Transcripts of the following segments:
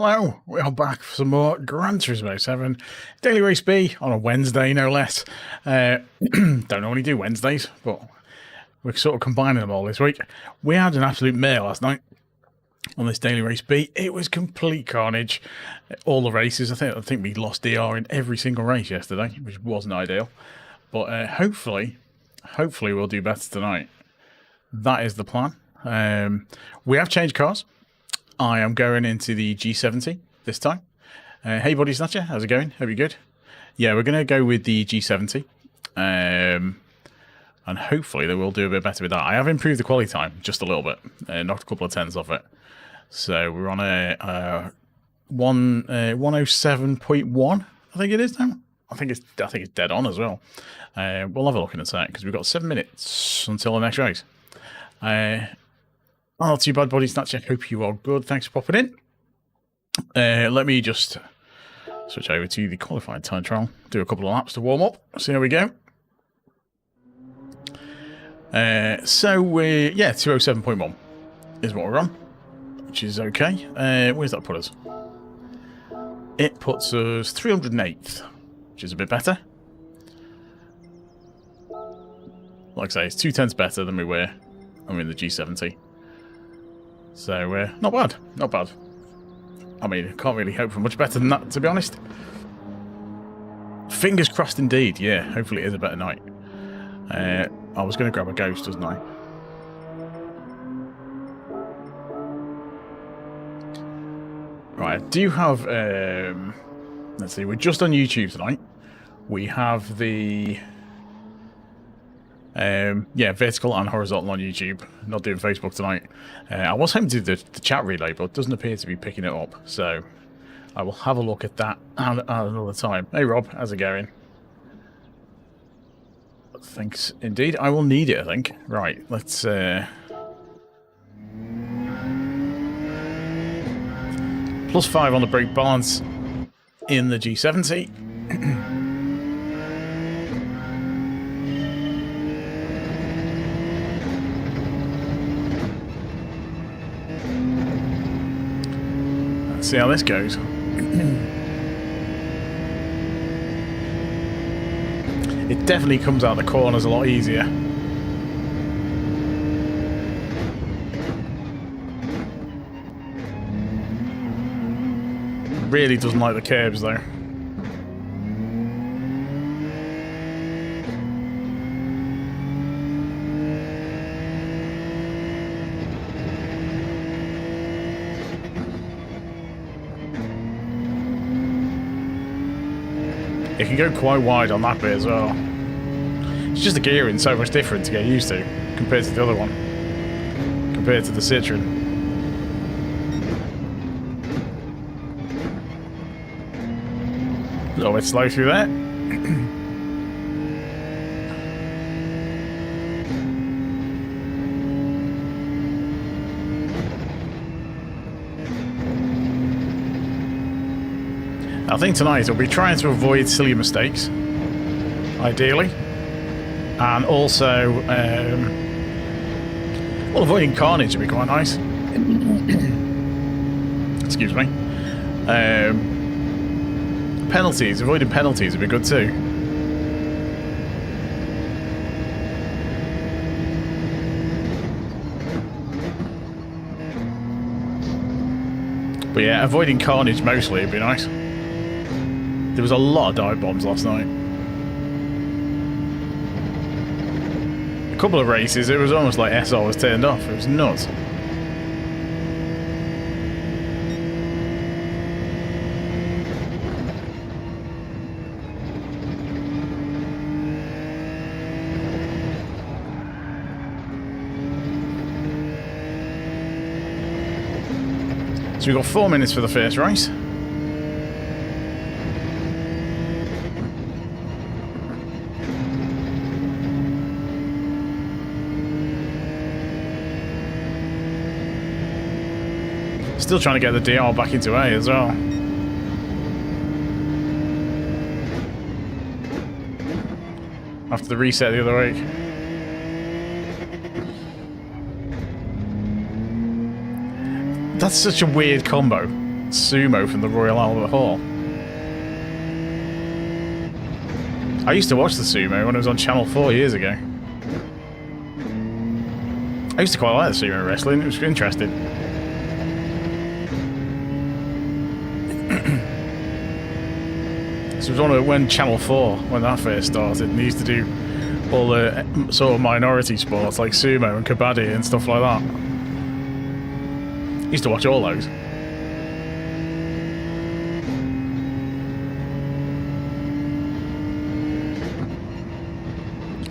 Hello, we are back for some more Gran Turismo 7 Daily Race B on a Wednesday, no less. Don't normally do Wednesdays, but we're sort of combining them all this week. We had an absolute mare last night on this Daily Race B. It was complete carnage. All the races, I think we lost DR in every single race yesterday, which wasn't ideal. But hopefully we'll do better tonight. That is the plan. We have changed cars. I am going into the G70 this time. Hey, Body Snatcher, how's it going? Hope you're good. Yeah, we're going to go with the G70. And hopefully they will do a bit better with that. I have improved the quality time just a little bit. Knocked a couple of tenths off it. So we're on a 107.1, I think it is now. I think it's dead on as well. We'll have a look in a sec because we've got 7 minutes until the next race. Not too bad, Body Snatcher. Hope you are good. Thanks for popping in. Let me just switch over to the qualifying time trial. Do a couple of laps to warm up. See how we go. So we're 207.1 is what we're on, which is okay. Where's that put us? It puts us 308th, which is a bit better. Like I say, it's 2 tenths better than we were when we were in the G70. So, not bad. Not bad. I mean, I can't really hope for much better than that, to be honest. Fingers crossed indeed. Yeah, hopefully it is a better night. I was going to grab a ghost, wasn't I? Right, I do have... let's see, we're just on YouTube tonight. We have the... vertical and horizontal on YouTube. Not doing Facebook tonight. I was hoping to do the chat relay, but it doesn't appear to be picking it up. So I will have a look at that at another time. Hey Rob, how's it going? Thanks indeed. I will need it, I think. Right, let's... +5 on the brake balance in the G70. See how this goes. It definitely comes out the corners a lot easier. Really doesn't like the curbs though. It can go quite wide on that bit as well. It's just the gearing so much different to get used to compared to the other one. Compared to the Citroen. A little bit slow through that. I think tonight we'll be trying to avoid silly mistakes, ideally, and also, well, avoiding carnage would be quite nice. Excuse me. Penalties, avoiding penalties would be good too. But yeah, avoiding carnage mostly would be nice. There was a lot of dive bombs last night. A couple of races, it was almost like SR was turned off. It was nuts. So we've got 4 minutes for the first race. Still trying to get the DR back into A as well. After the reset the other week. That's such a weird combo. Sumo from the Royal Albert Hall. I used to watch the Sumo when it was on Channel 4 years ago. I used to quite like the Sumo wrestling, it was interesting. So it was one of when Channel 4, when that first started, and they used to do all the sort of minority sports like sumo and kabaddi and stuff like that. I used to watch all those.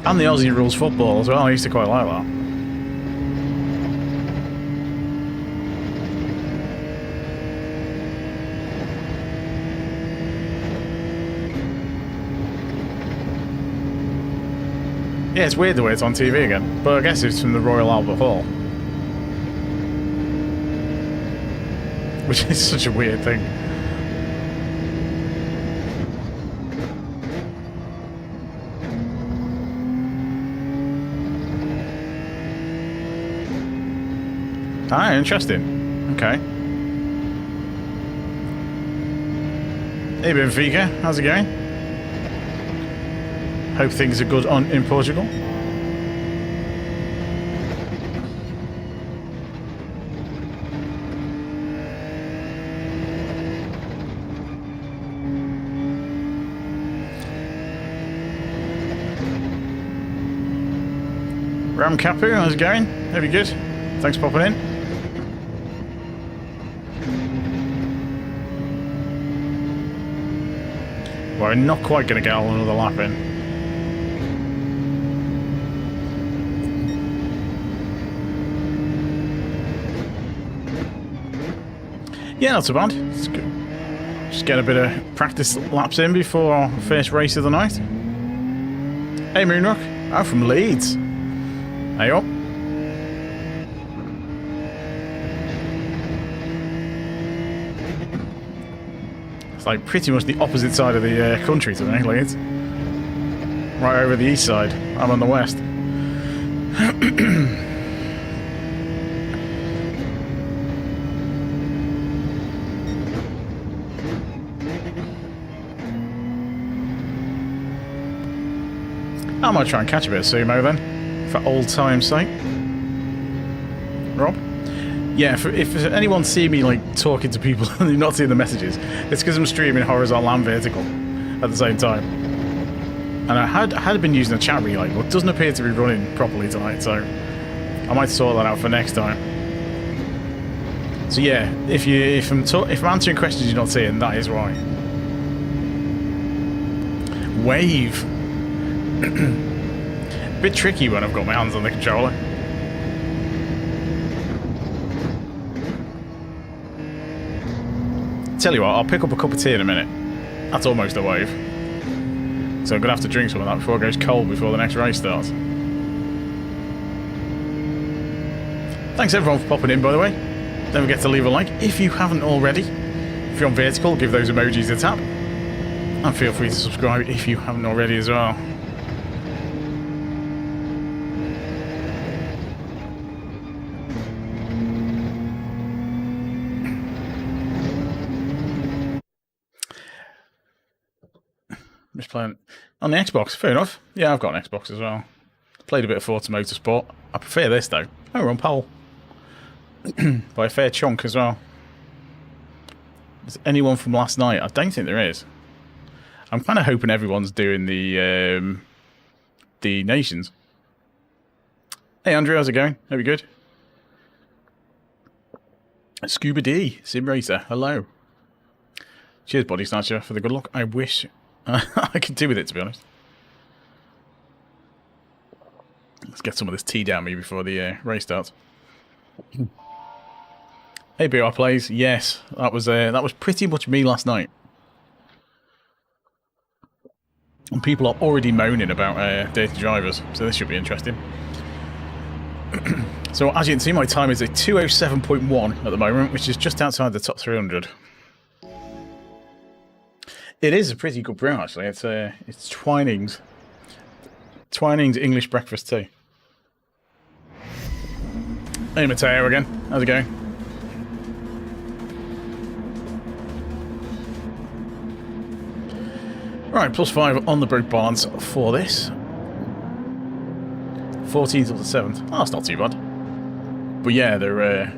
And the Aussie Rules football as well, I used to quite like that. Yeah, it's weird the way it's on TV again, but I guess it's from the Royal Albert Hall. Which is such a weird thing. Ah, interesting. Okay. Hey Benfica, how's it going? Hope things are good in Portugal. Ram Capu, how's it going? Hope you're good. Thanks for popping in. We're not quite going to get another lap in. Yeah, not so bad. It's good. Just get a bit of practice laps in before our first race of the night. Hey Moonrock, I'm from Leeds. Hey up. It's like pretty much the opposite side of the country today, Leeds. Right over the east side. I'm on the west. I might try and catch a bit of sumo then, for old time's sake. Rob? Yeah, if anyone see me like talking to people and you're not seeing the messages, it's because I'm streaming horizontal and vertical at the same time. And I had been using a chat relay, but it doesn't appear to be running properly tonight, so I might sort that out for next time. So yeah, if I'm answering questions you're not seeing, that is why. Wave. Bit tricky when I've got my hands on the controller. Tell you what, I'll pick up a cup of tea in a minute. That's almost a wave. So I'm going to have to drink some of that before it goes cold before the next race starts. Thanks everyone for popping in, by the way. Don't forget to leave a like if you haven't already. If you're on vertical, give those emojis a tap. And feel free to subscribe if you haven't already as well. Just playing on the Xbox, fair enough. Yeah, I've got an Xbox as well. Played a bit of Forza Motorsport. I prefer this though. Oh, we're on pole. By a fair chunk as well. Is anyone from last night? I don't think there is. I'm kind of hoping everyone's doing the nations. Hey Andrew, how's it going? Hope you're good. Scuba D, Sim Racer, hello. Cheers, Body Snatcher, for the good luck. I wish I could do with it, to be honest. Let's get some of this tea down me before the race starts. Hey BR Plays, yes, that was pretty much me last night. And people are already moaning about dirty drivers, so this should be interesting. So as you can see, my time is a 2:07.1 at the moment, which is just outside the top 300. It is a pretty good brew, actually. It's Twinings English breakfast tea. Hey Mateo again, how's it going? Right, +5 on the brake balance for this. 14th of the 7th. Oh, that's not too bad. But yeah, they're...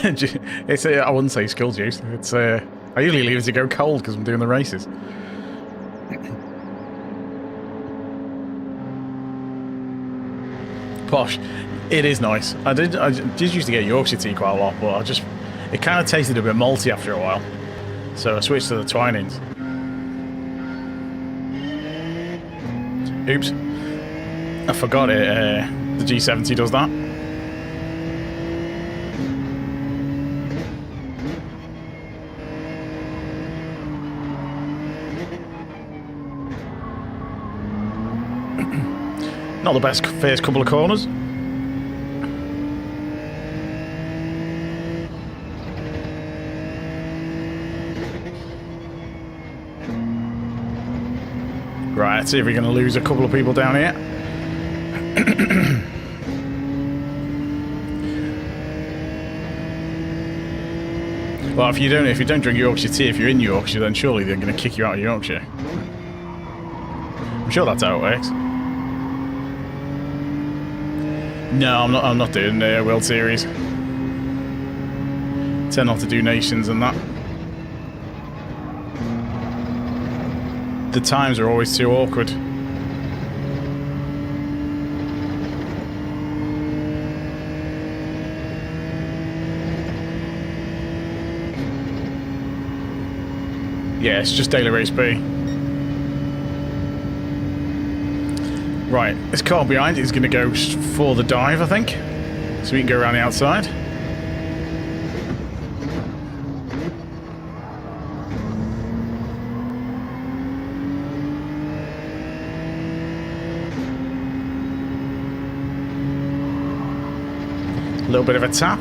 it's I wouldn't say skill juice. It's I usually leave it to go cold because I'm doing the races. Posh. It is nice. I did used to get Yorkshire tea quite a lot, but it kind of tasted a bit malty after a while. So I switched to the Twinings. Oops. I forgot it. The G70 does that. Not the best first couple of corners. Right, let's see if we're going to lose a couple of people down here. Well, if you don't drink Yorkshire tea, if you're in Yorkshire, then surely they're going to kick you out of Yorkshire. I'm sure that's how it works. No, I'm not doing the World Series. Tend not to do nations and that. The times are always too awkward. Yeah, it's just daily race B. Right, this car behind is going to go for the dive, I think. So we can go around the outside. A little bit of a tap.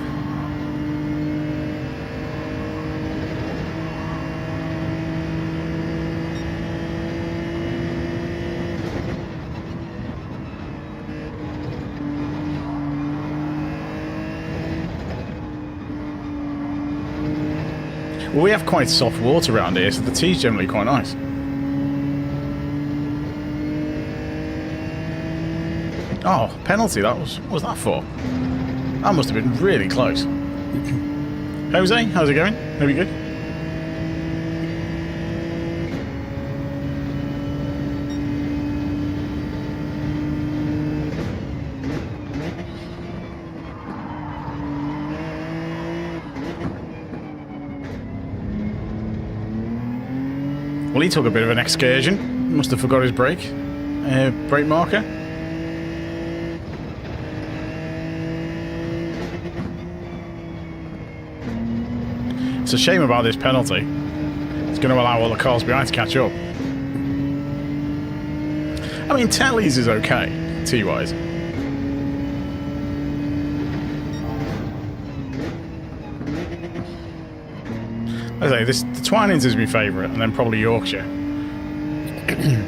Well, we have quite soft water around here, so the tea's generally quite nice. Oh, penalty, that was... What was that for? That must have been really close. Jose, how's it going? Are we good? Well, he took a bit of an excursion. Must have forgot his brake marker. It's a shame about this penalty. It's going to allow all the cars behind to catch up. I mean, Telly's is okay, T-wise. I say the Twinings is my favourite, and then probably Yorkshire.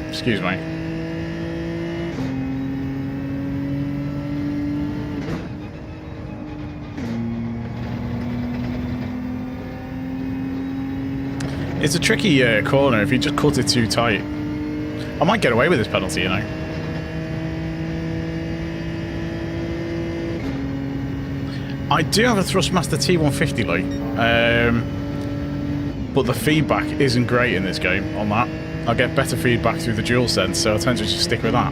Excuse me. It's a tricky corner if you just cut it too tight. I might get away with this penalty, you know. I do have a Thrustmaster T150, Lee. But the feedback isn't great in this game on that. I get better feedback through the DualSense, so I tend to just stick with that.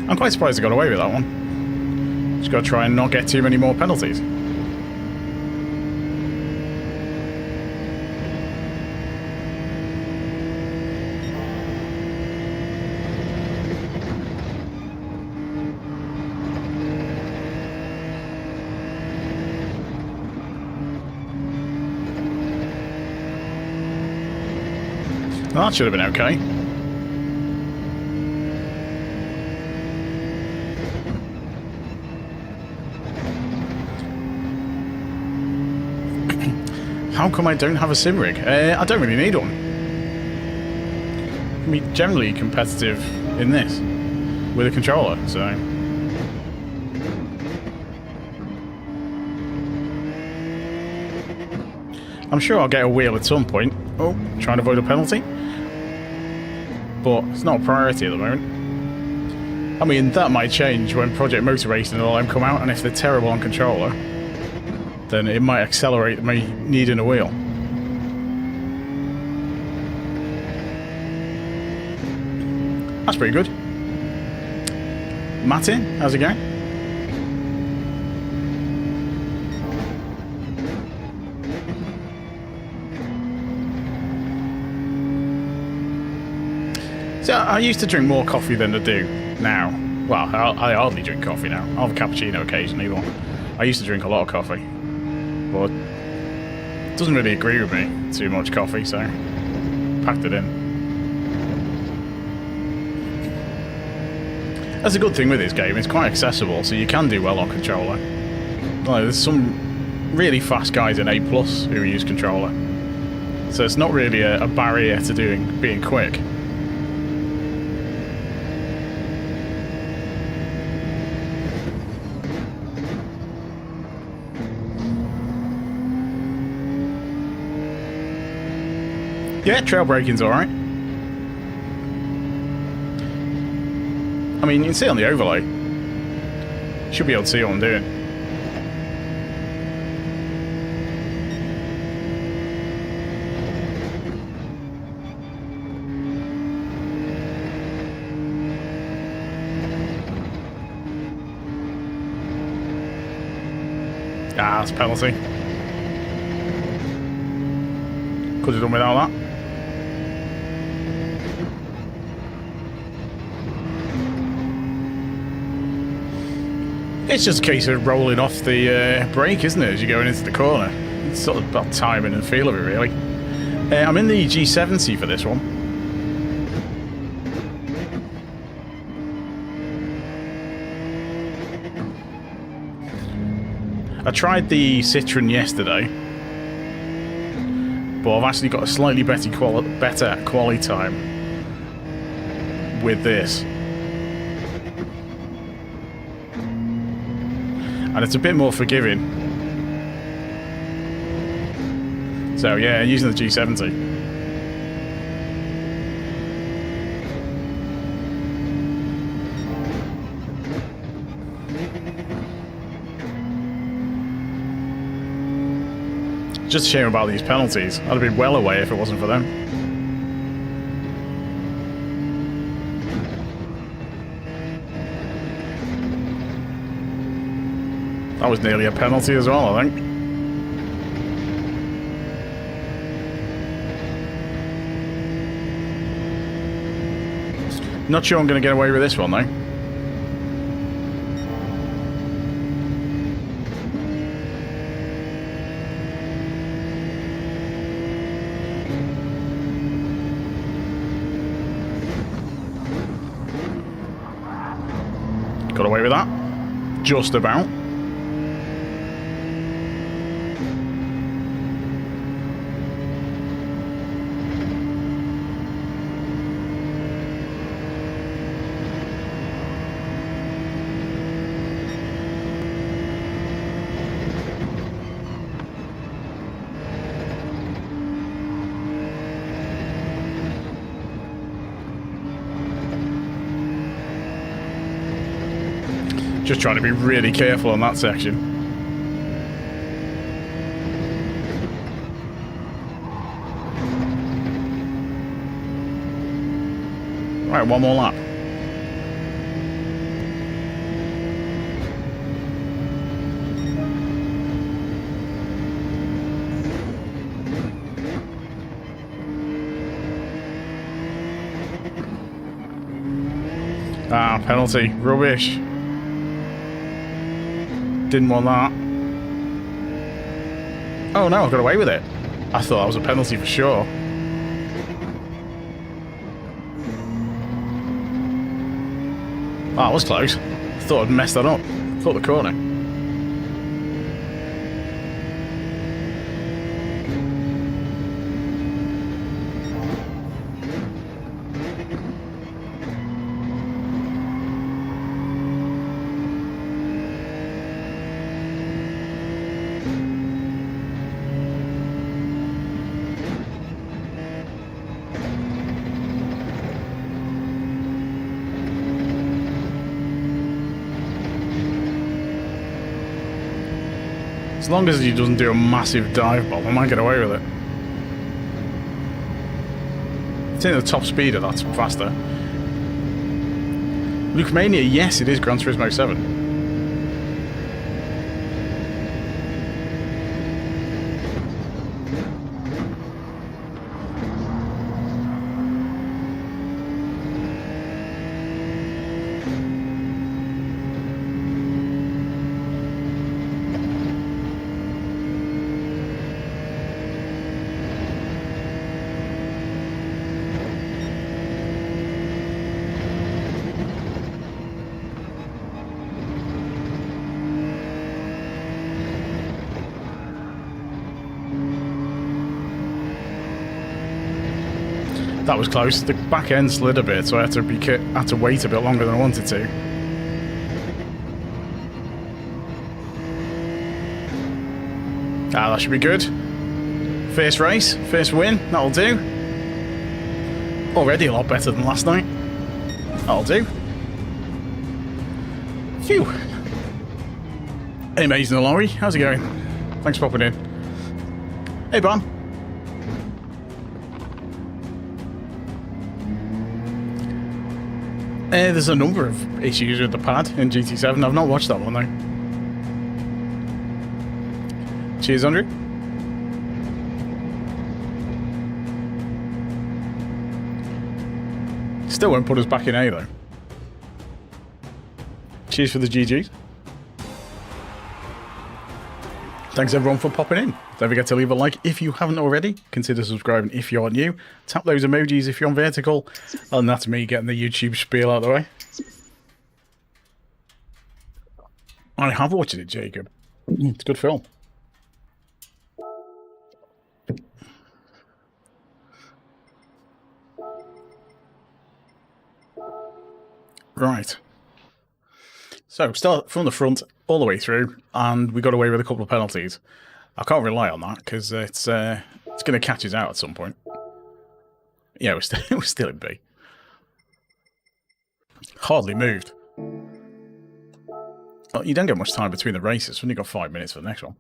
I'm quite surprised I got away with that one. Just got to try and not get too many more penalties. Well, that should have been okay. How come I don't have a sim rig? I don't really need one. can be generally competitive in this with a controller, so... I'm sure I'll get a wheel at some point. Oh, trying to avoid a penalty. But it's not a priority at the moment. I mean, that might change when Project Motor Racing and all them come out, and if they're terrible on controller, then it might accelerate me needing a wheel. That's pretty good. Matty, how's it going? So I used to drink more coffee than I do now. Well, I hardly drink coffee now. I'll have a cappuccino occasionally, but I used to drink a lot of coffee. But it doesn't really agree with me, too much coffee, so packed it in. That's a good thing with this game, it's quite accessible, so you can do well on controller. Like, there's some really fast guys in A+ who use controller. So it's not really a barrier to being quick. Yeah, trail braking's alright. I mean, you can see it on the overlay. Should be able to see what I'm doing. Ah, that's a penalty. Could have done without that. It's just a case of rolling off the brake, isn't it, as you're going into the corner. It's sort of about timing and feel of it, really. I'm in the G70 for this one. I tried the Citroen yesterday, but I've actually got a slightly better quality time with this. And it's a bit more forgiving. So yeah, using the G70. Just a shame about these penalties. I'd have been well away if it wasn't for them. That was nearly a penalty as well, I think. Not sure I'm going to get away with this one, though. Got away with that. Just about. Just trying to be really careful on that section. Right, one more lap. Ah, penalty. Rubbish. Didn't want that. Oh no, I got away with it. I thought that was a penalty for sure. Oh, that was close. I thought I'd messed that up. Thought the corner. As long as he doesn't do a massive dive bomb, I might get away with it. It's in the top speeder, that's faster. Luke Mania, yes, it is Gran Turismo 7. That was close. The back end slid a bit, so I had to wait a bit longer than I wanted to. Ah, that should be good. First race, first win. That'll do. Already a lot better than last night. That'll do. Phew. Hey, Mason and Laurie, how's it going? Thanks for popping in. Hey, Bam. There's a number of issues with the pad in GT7. I've not watched that one though. Cheers, Andrew. Still won't put us back in A though. Cheers for the GGs. Thanks everyone for popping in. Don't forget to leave a like if you haven't already. Consider subscribing if you're new. Tap those emojis if you're on vertical. And that's me getting the YouTube spiel out of the way. I have watched it, Jacob. It's a good film. Right. So, start from the front all the way through, and we got away with a couple of penalties. I can't rely on that because it's going to catch us out at some point. Yeah, we're still in B. Hardly moved. Well, you don't get much time between the races. We've only got 5 minutes for the next one.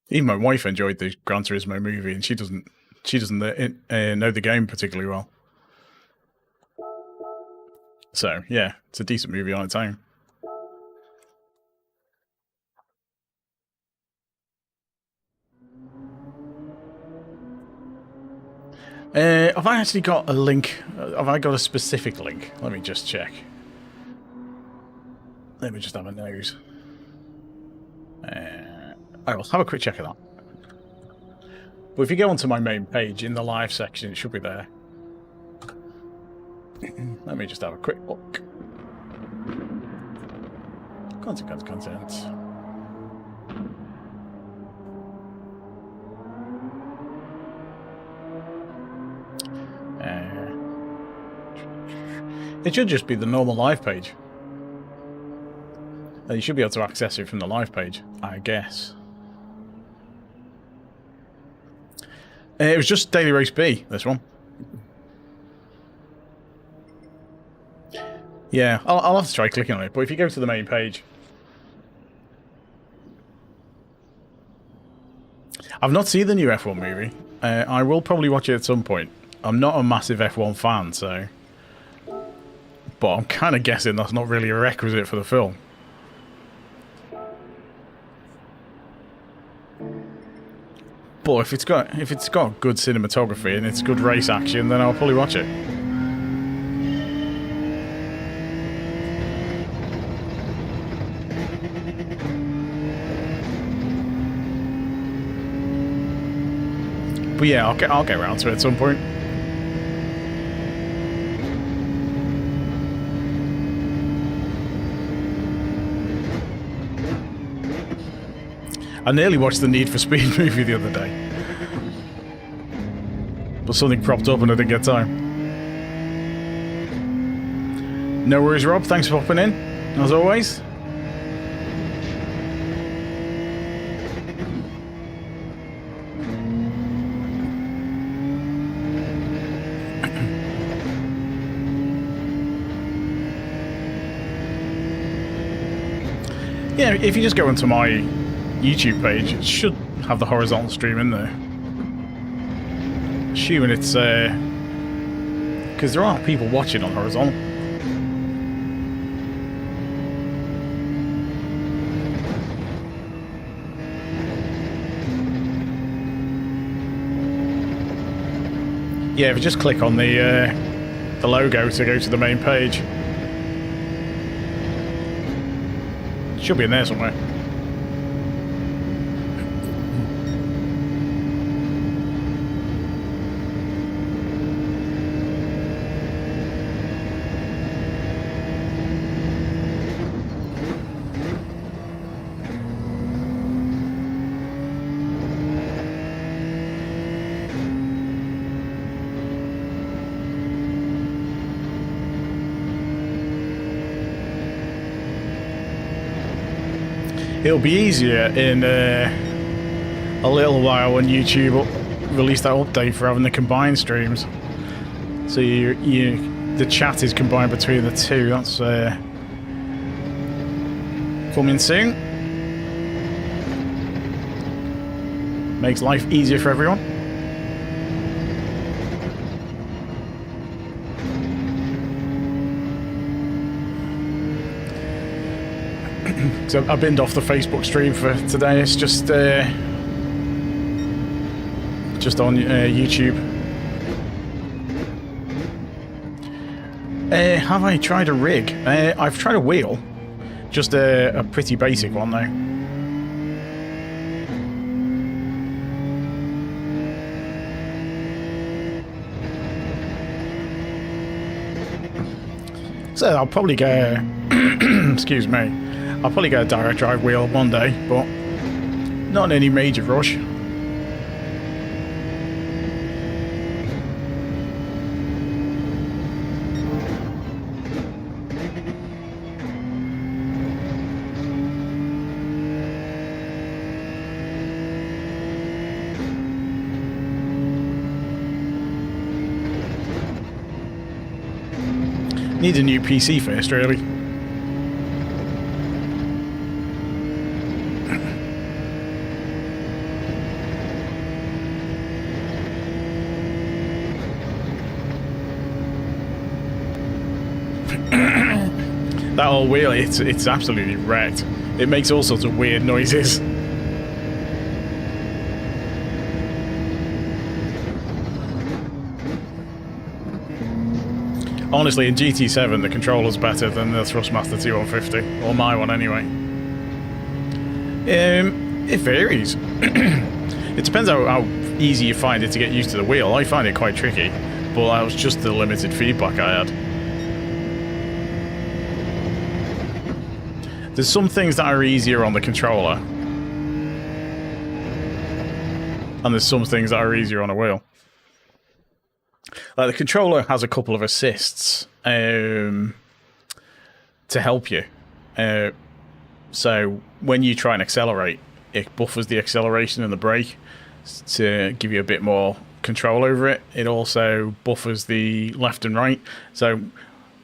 Even my wife enjoyed the Gran Turismo movie, and she doesn't know the game particularly well. So yeah, it's a decent movie on its own. Have I actually got a link? Have I got a specific link? Let me just check. Let me just have a nose. I will have a quick check of that. But if you go onto my main page in the live section, it should be there. Let me just have a quick look. Content. It should just be the normal live page. You should be able to access it from the live page, I guess. It was just Daily Race B, this one. Yeah, I'll have to try clicking on it, but if you go to the main page... I've not seen the new F1 movie. I will probably watch it at some point. I'm not a massive F1 fan, so... But I'm kind of guessing that's not really a requisite for the film. But if it's got good cinematography and it's good race action, then I'll probably watch it. But yeah, I'll get around to it at some point. I nearly watched the Need for Speed movie the other day. But something cropped up and I didn't get time. No worries, Rob. Thanks for popping in, as always. Yeah, if you just go into my YouTube page, it should have the horizontal stream in there. Assuming it's because there are people watching on horizontal. Yeah, if you just click on the logo to go to the main page, it should be in there somewhere. It'll be easier in a little while when YouTube release that update for having the combined streams. So the chat is combined between the two. That's coming soon. Makes life easier for everyone. So I've binned off the Facebook stream for today. It's just on YouTube. Have I tried a rig? I've tried a wheel. Just a pretty basic one though. So I'll probably get excuse me. I'll probably get a direct drive wheel one day, but not in any major rush. Need a new PC first, really. That old wheel, it's absolutely wrecked. It makes all sorts of weird noises. Honestly, in GT7, the controller's better than the Thrustmaster 2150, or my one anyway. It varies. It depends how easy you find it to get used to the wheel. I find it quite tricky, but that was just the limited feedback I had. There's some things that are easier on the controller, and there's some things that are easier on a wheel. Like the controller has a couple of assists to help you. So when you try and accelerate, it buffers the acceleration and the brake to give you a bit more control over it. It also buffers the left and right. So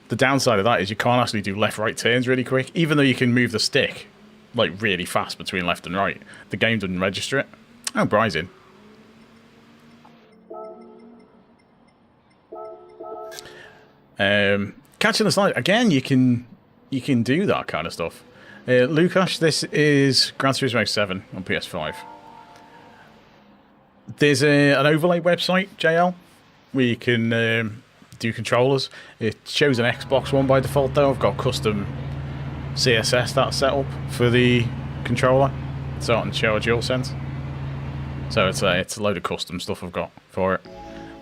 the downside of that is you can't actually do left-right turns really quick. Even though you can move the stick like really fast between left and right, the game doesn't register it. Oh, Bry's in. Catching the slide again. You can do that kind of stuff. Lukash, this is Gran Turismo 7 on PS5. There's an overlay website, JL, where you can do controllers. It shows an Xbox one by default though. I've got custom CSS that's set up for the controller, so I can show a DualSense. So it's a load of custom stuff I've got for it.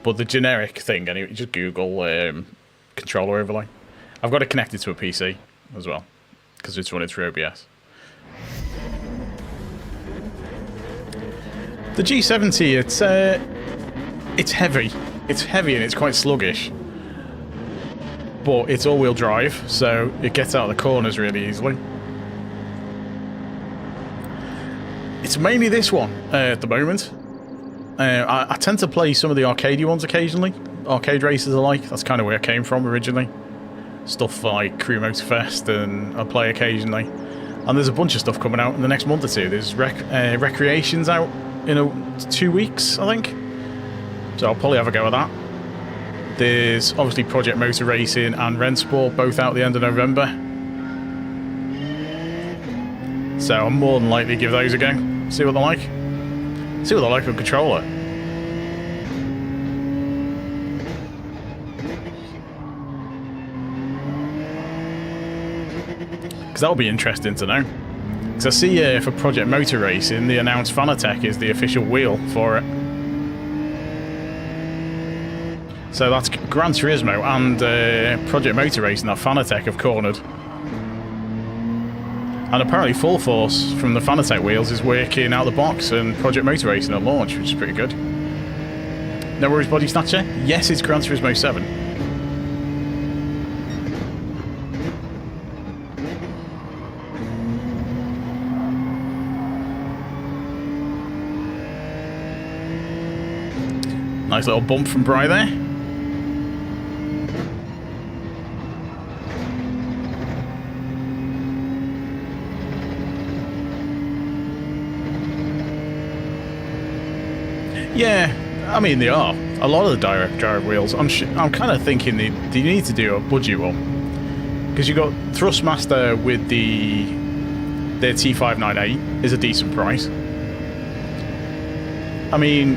But the generic thing, anyway, just Google controller overlay. I've got it connected to a PC as well, because it's running through OBS. The G70, it's heavy. It's heavy and it's quite sluggish. But it's all-wheel drive, so it gets out of the corners really easily. It's mainly this one at the moment. I tend to play some of the arcadey ones occasionally. Arcade races alike. That's kind of where I came from originally. Stuff like Crew Motorfest, and I play occasionally. And there's a bunch of stuff coming out in the next month or two. There's Recreations out in 2 weeks, I think. So I'll probably have a go at that. There's obviously Project Motor Racing and Rennsport, both out at the end of November. So I'm more than likely to give those a go. See what they're like. See what they're like on controller. Because that'll be interesting to know. Because I see for Project Motor Racing, the announced Fanatec is the official wheel for it. So that's Gran Turismo and Project Motor Racing that Fanatec have cornered. And apparently Full Force from the Fanatec wheels is working out of the box and Project Motor Racing at launch, which is pretty good. No worries, Body Snatcher? Yes, it's Gran Turismo 7. Nice little bump from Bry there. Yeah, I mean they are. A lot of the direct drive wheels. I'm kind of thinking they need to do a budget one, because you got Thrustmaster with their T598 is a decent price. I mean,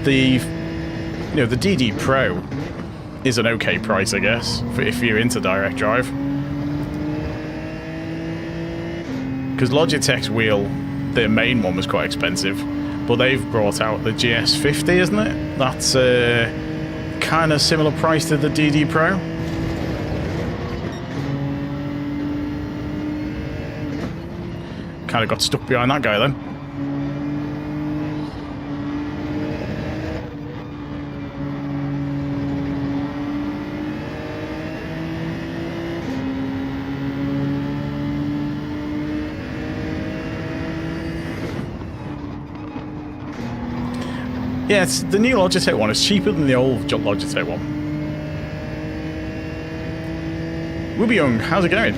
the DD Pro is an okay price, I guess, for if you're into direct drive. Because Logitech's wheel, their main one was quite expensive, but they've brought out the GS50, isn't it? That's kind of similar price to the DD Pro. Kind of got stuck behind that guy then. Yeah, it's the new Logitech one. It's cheaper than the old Logitech one. Ruby Young, how's it going?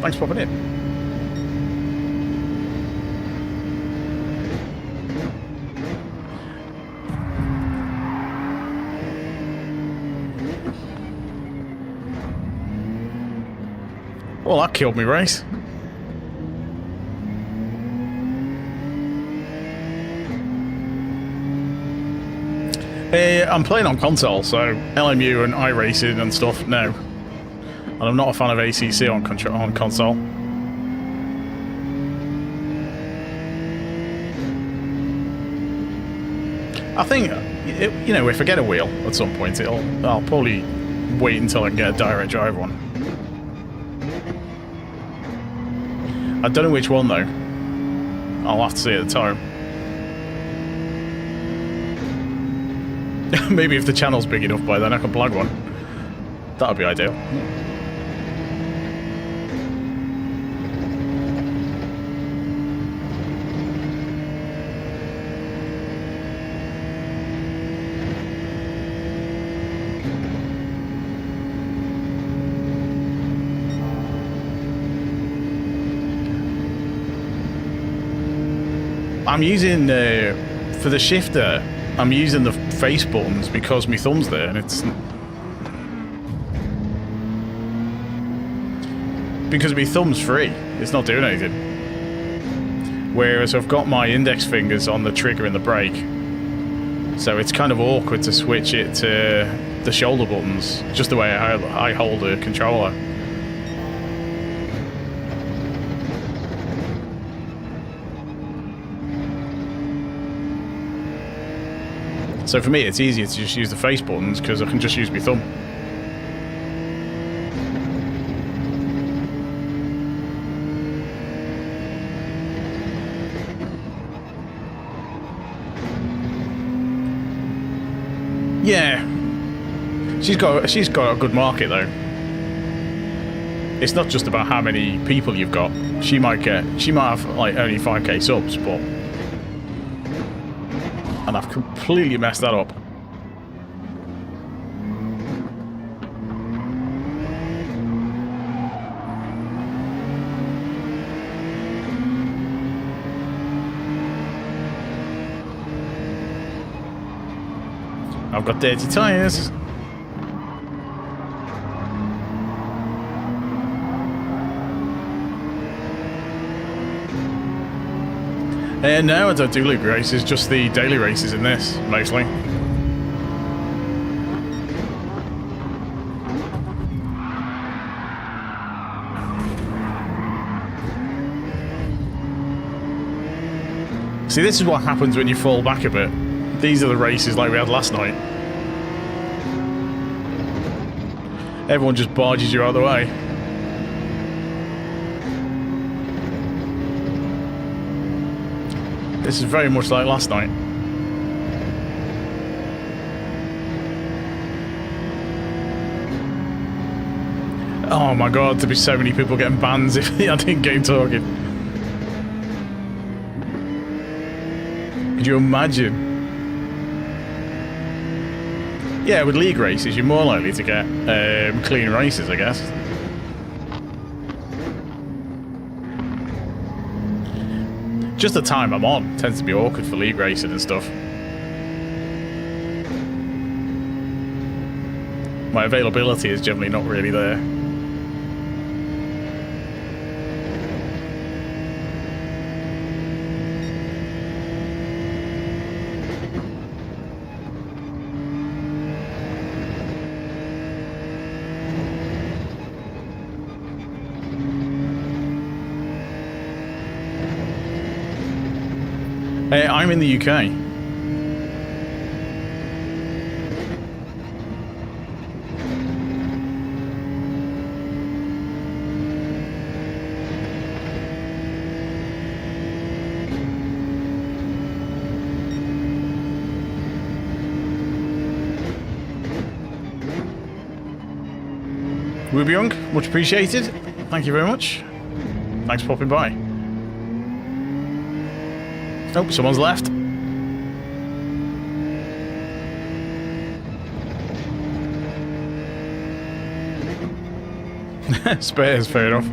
Thanks for popping in. Well, that killed me race. I'm playing on console, so LMU and iRacing and stuff, no. And I'm not a fan of ACC on console. I think, you know, if I get a wheel at some point, I'll probably wait until I can get a direct drive one. I don't know which one though. I'll have to see at the time. Maybe if the channel's big enough by then I can plug one. That would be ideal. I'm using, for the shifter, I'm using the face buttons because my thumb's there, and it's... Because my thumb's free, it's not doing anything. Whereas I've got my index fingers on the trigger and the brake, so it's kind of awkward to switch it to the shoulder buttons, just the way I hold a controller. So for me, it's easier to just use the face buttons because I can just use my thumb. Yeah, she's got a good market though. It's not just about how many people you've got. She might have like only 5k subs, but. And I've completely messed that up. I've got dirty tyres. No, I don't do league races, just the daily races in this, mostly. See, this is what happens when you fall back a bit. These are the races like we had last night. Everyone just barges you out of the way. This is very much like last night. Oh my god, there'd be so many people getting bans if I didn't get him talking. Could you imagine? Yeah, with league races, you're more likely to get clean races, I guess. Just the time I'm on tends to be awkward for league racing and stuff. My availability is generally not really there. I'm in the UK. Ruby Young, much appreciated. Thank you very much. Thanks for popping by. Oh, someone's left. Spares, fair enough.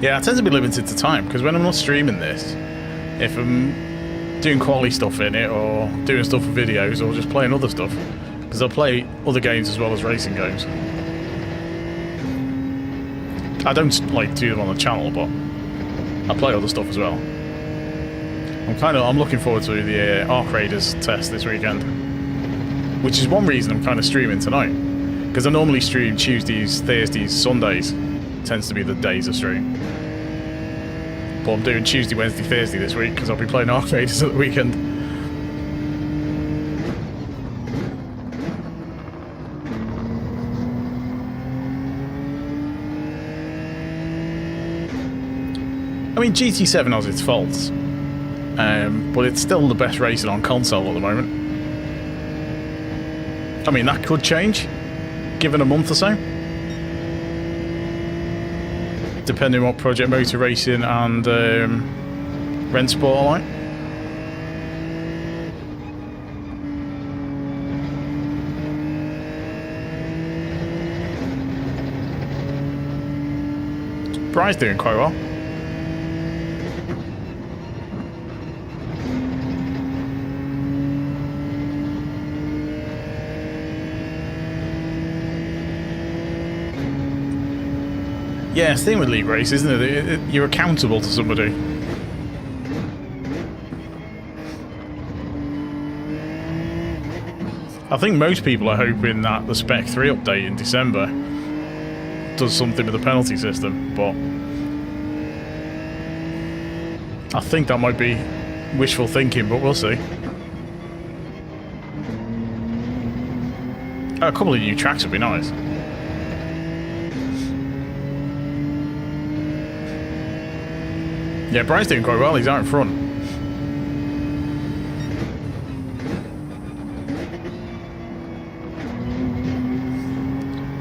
Yeah, I tend to be limited to time, because when I'm not streaming this, if I'm doing quality stuff in it, or doing stuff for videos, or just playing other stuff, because I'll play other games as well as racing games. I don't like do them on the channel, but I play other stuff as well. I'm looking forward to the Arc Raiders test this weekend, which is one reason I'm kind of streaming tonight, because I normally stream Tuesdays, Thursdays, Sundays. Tends to be the days of stream. But I'm doing Tuesday, Wednesday, Thursday this week because I'll be playing Arc Raiders at the weekend. I mean, GT7 has its faults, but it's still the best racing on console at the moment. I mean, that could change, given a month or so. Depending on what Project Motor Racing and Rent Sport are like. Brian's doing quite well. Yeah, it's the thing with league races, isn't it? You're accountable to somebody. I think most people are hoping that the Spec 3 update in December does something with the penalty system, but I think that might be wishful thinking, but we'll see. A couple of new tracks would be nice. Yeah, Brian's doing quite well, he's out in front.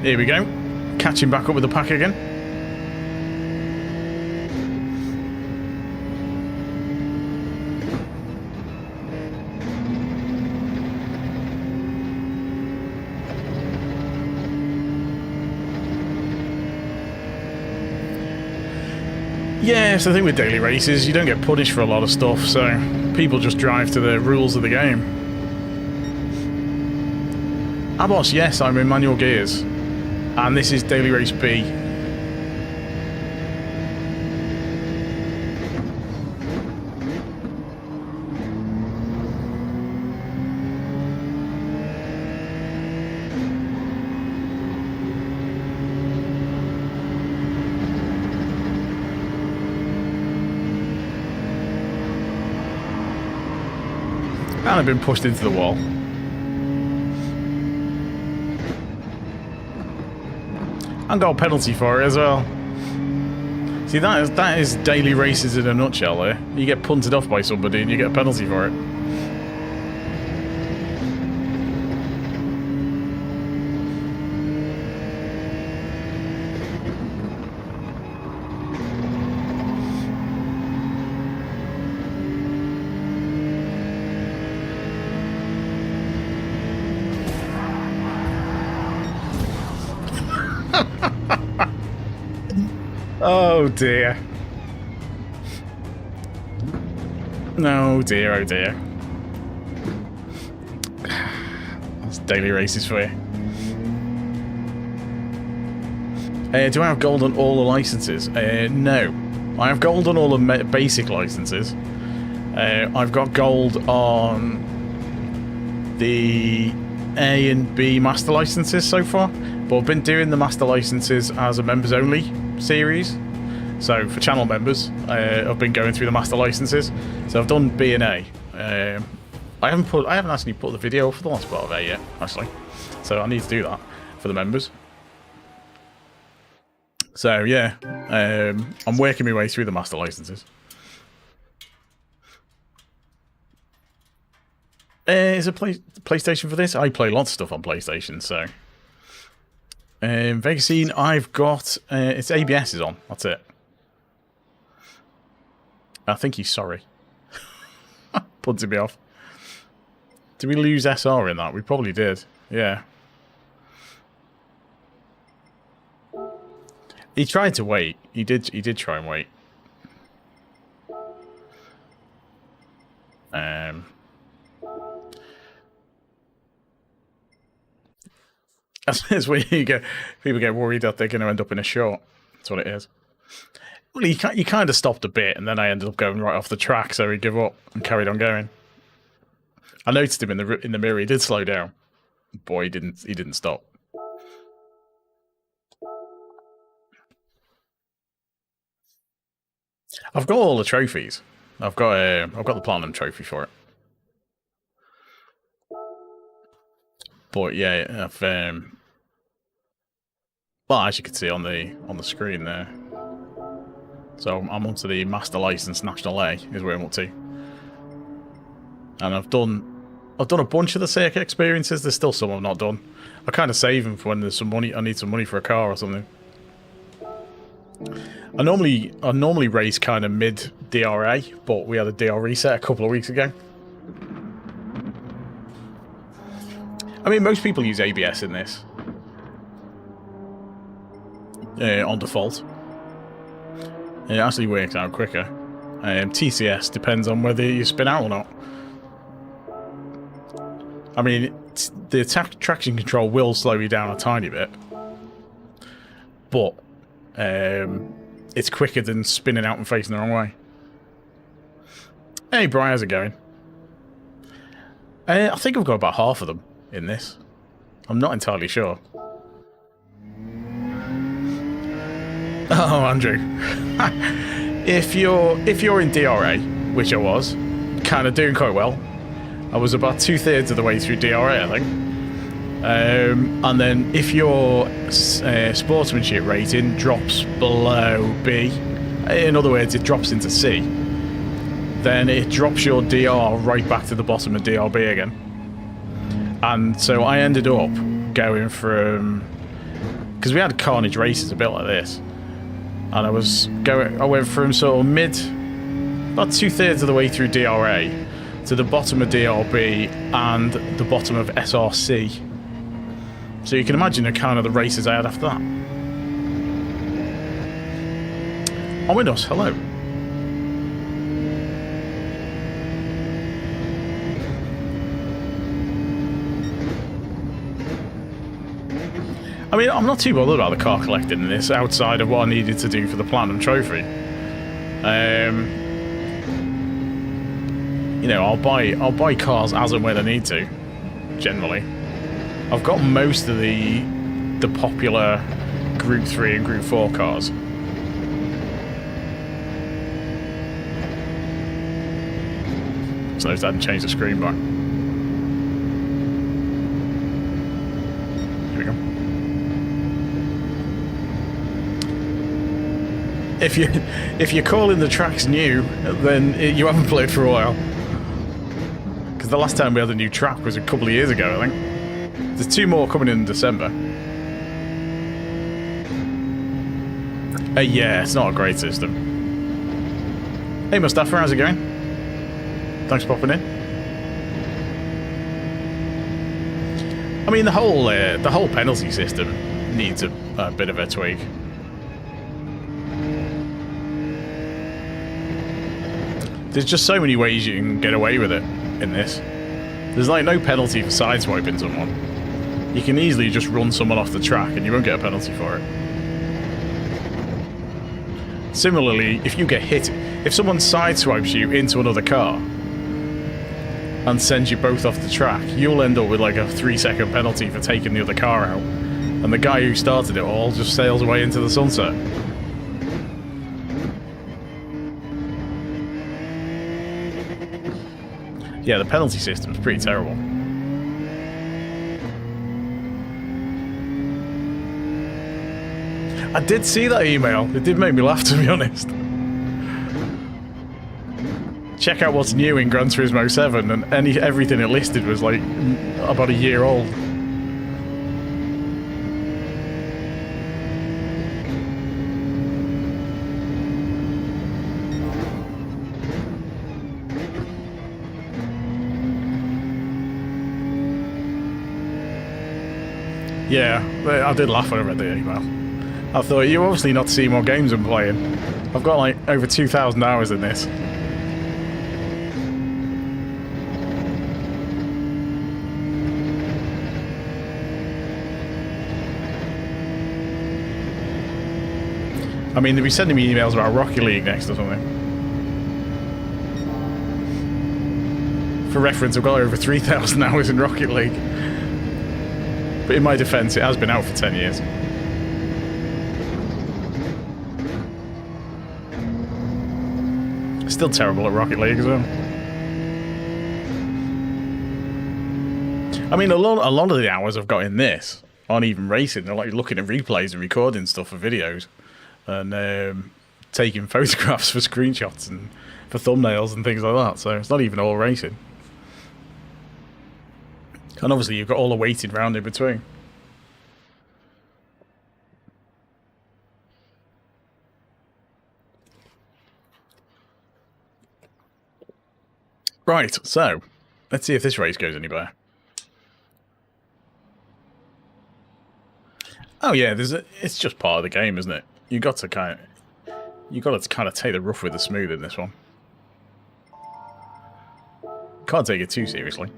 Here we go. Catching back up with the pack again. Yeah, so the thing with daily races, you don't get punished for a lot of stuff, so people just drive to the rules of the game. Abos, yes, I'm in manual gears, and this is daily race B. And I've been pushed into the wall. And got a penalty for it as well. See, that is daily races in a nutshell there. You get punted off by somebody and you get a penalty for it. Oh dear. No, dear, oh dear. That's daily races for you. Do I have gold on all the licenses? No. I have gold on all the basic licenses. I've got gold on the A and B master licenses so far, but I've been doing the master licenses as a members only series. So for channel members, I've been going through the master licenses. So I've done B and A. I haven't actually put the video for the last part of A yet, actually. So I need to do that for the members. So yeah, I'm working my way through the master licenses. Is a PlayStation for this? I play lots of stuff on PlayStation, so. Vegasine, I've got its ABS is on. That's it. I think he's sorry. Punted me off. Did we lose SR in that? We probably did. Yeah. He tried to wait. He did try and wait. That's where people get worried that they're going to end up in a short. That's what it is. Well, he kind of stopped a bit, and then I ended up going right off the track, so he gave up and carried on going. I noticed him in the mirror. He did slow down. Boy, he didn't stop. I've got all the trophies. I've got the platinum trophy for it. But yeah, well, as you can see on the screen there. So I'm onto the Master License National A is where I'm up to, and I've done a bunch of the circuit experiences. There's still some I've not done. I kind of save them for when there's some money. I need some money for a car or something. I normally race kind of mid DRA, but we had a DR reset a couple of weeks ago. I mean, most people use ABS in this on default. It actually works out quicker. TCS depends on whether you spin out or not. I mean, the traction control will slow you down a tiny bit, but it's quicker than spinning out and facing the wrong way. Hey, Brian, how's it going? I think I've got about half of them in this. I'm not entirely sure. Oh, Andrew. If you're in DRA, which I was, kind of doing quite well. I was about 2/3 of the way through DRA, I think. And then if your sportsmanship rating drops below B, in other words, it drops into C, then it drops your DR right back to the bottom of DRB again. And so I ended up going from, because we had carnage races a bit like this, and I went from sort of about 2/3 of the way through DRA to the bottom of DRB and the bottom of SRC. So you can imagine the kind of the races I had after that. Ominous, hello. I mean, I'm not too bothered about the car collecting in this, outside of what I needed to do for the Platinum Trophy. You know, I'll buy cars as and when I need to, generally. I've got most of the popular Group 3 and Group 4 cars. So I hadn't changed the screen back. Here we go. If you're calling the tracks new, then you haven't played for a while. Because the last time we had a new track was a couple of years ago, I think. There's 2 more coming in December. Yeah, it's not a great system. Hey Mustafa, how's it going? Thanks for popping in. I mean, the whole penalty system needs a bit of a tweak. There's just so many ways you can get away with it in this. There's like no penalty for sideswiping someone. You can easily just run someone off the track and you won't get a penalty for it. Similarly, if you get hit, if someone sideswipes you into another car and sends you both off the track, you'll end up with like a 3-second penalty for taking the other car out. And the guy who started it all just sails away into the sunset. Yeah, the penalty system's pretty terrible. I did see that email. It did make me laugh, to be honest. Check out what's new in Gran Turismo 7, and everything it listed was like about a year old. Yeah, I did laugh when I read the email. I thought, you obviously not see more games I'm playing. I've got like over 2,000 hours in this. I mean, they'll be sending me emails about Rocket League next or something. For reference, I've got over 3,000 hours in Rocket League. But in my defense, it has been out for 10 years. Still terrible at Rocket League as well. I mean, a lot of the hours I've got in this aren't even racing. They're like looking at replays and recording stuff for videos. And taking photographs for screenshots and for thumbnails and things like that. So it's not even all racing. And obviously you've got all the waiting round in between. Right, so let's see if this race goes anywhere. Oh yeah, it's just part of the game, isn't it? You got to kind of take the rough with the smooth in this one. Can't take it too seriously.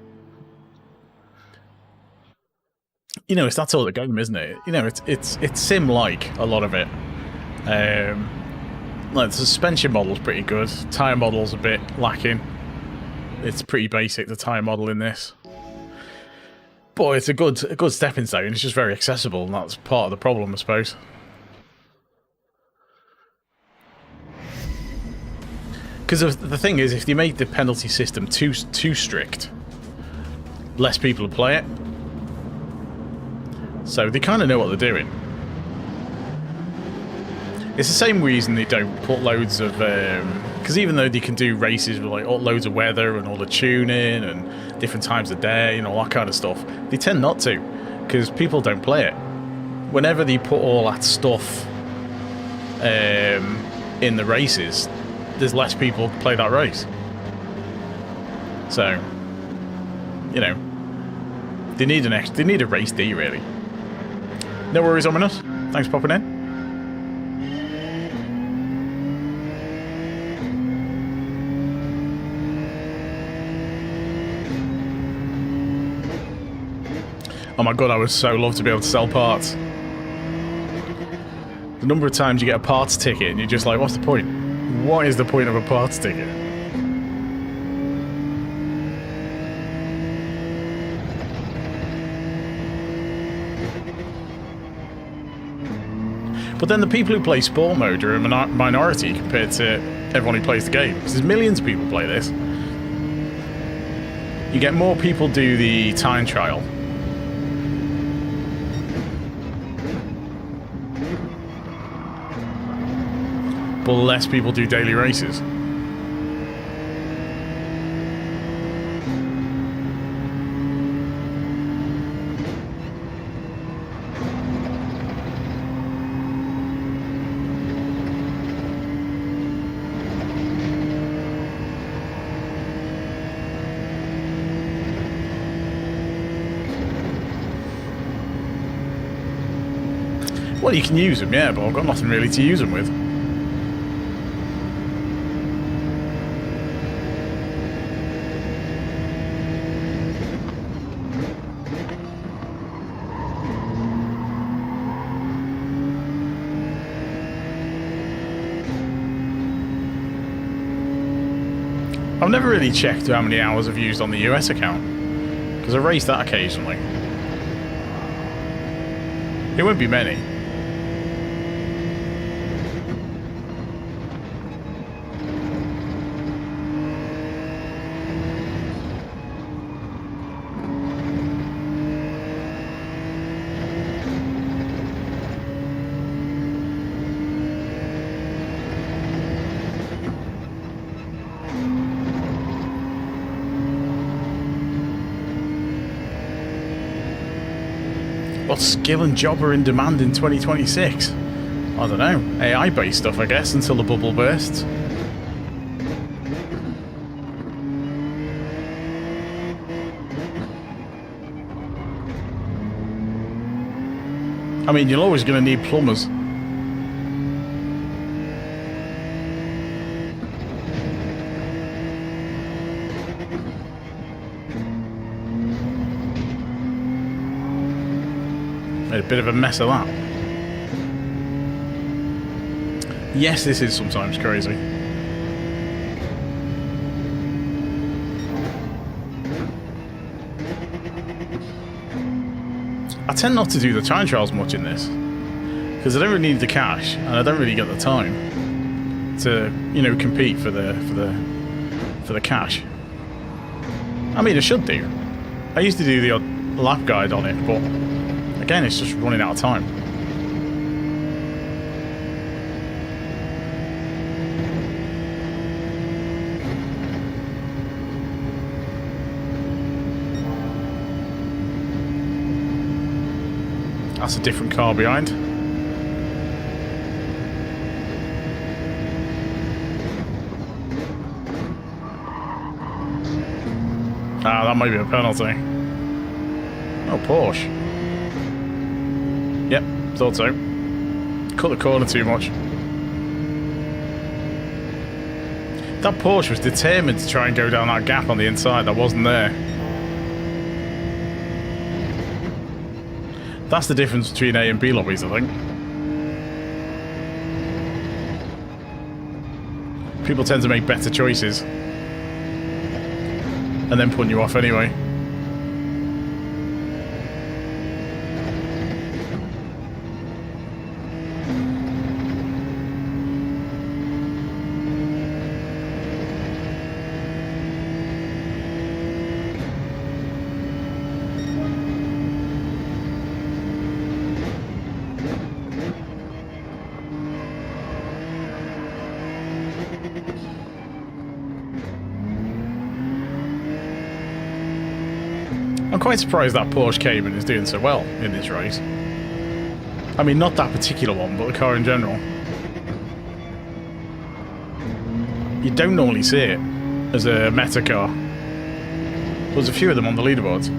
You know, that's all the game, isn't it? You know, it's sim-like, a lot of it. Like the suspension model's pretty good. Tyre model's a bit lacking. It's pretty basic, the tyre model in this. But it's a good stepping stone. It's just very accessible, and that's part of the problem, I suppose. Because the thing is, if you make the penalty system too strict, less people will play it. So they kind of know what they're doing. It's the same reason they don't put loads of... Because even though they can do races with like loads of weather and all the tuning and different times of day and all that kind of stuff, they tend not to, because people don't play it. Whenever they put all that stuff in the races, there's less people play that race. So, you know, they need a race D, really. No worries, Ominous. Thanks for popping in. Oh my god, I would so love to be able to sell parts. The number of times you get a parts ticket and you're just like, what's the point? What is the point of a parts ticket? But then the people who play sport mode are a minority compared to everyone who plays the game. Because there's millions of people play this. You get more people do the time trial. But less people do daily races. Well, you can use them, yeah, but I've got nothing really to use them with. I've never really checked how many hours I've used on the US account, because I race that occasionally. It won't be many. What skill and job are in demand in 2026? I don't know. AI-based stuff, I guess, until the bubble bursts. I mean, you're always going to need plumbers. Made a bit of a mess of that. Yes, this is sometimes crazy. I tend not to do the time trials much in this, because I don't really need the cash, and I don't really get the time to, you know, compete for the cash. I mean, I should do. I used to do the odd lap guide on it, but again, it's just running out of time. That's a different car behind. Ah, that might be a penalty. Oh, Porsche. Yep, thought so. Cut the corner too much. That Porsche was determined to try and go down that gap on the inside that wasn't there. That's the difference between A and B lobbies, I think. People tend to make better choices and then put you off anyway. I'm quite surprised that Porsche Cayman is doing so well in this race. I mean, not that particular one, but the car in general. You don't normally see it as a meta car. There's a few of them on the leaderboards.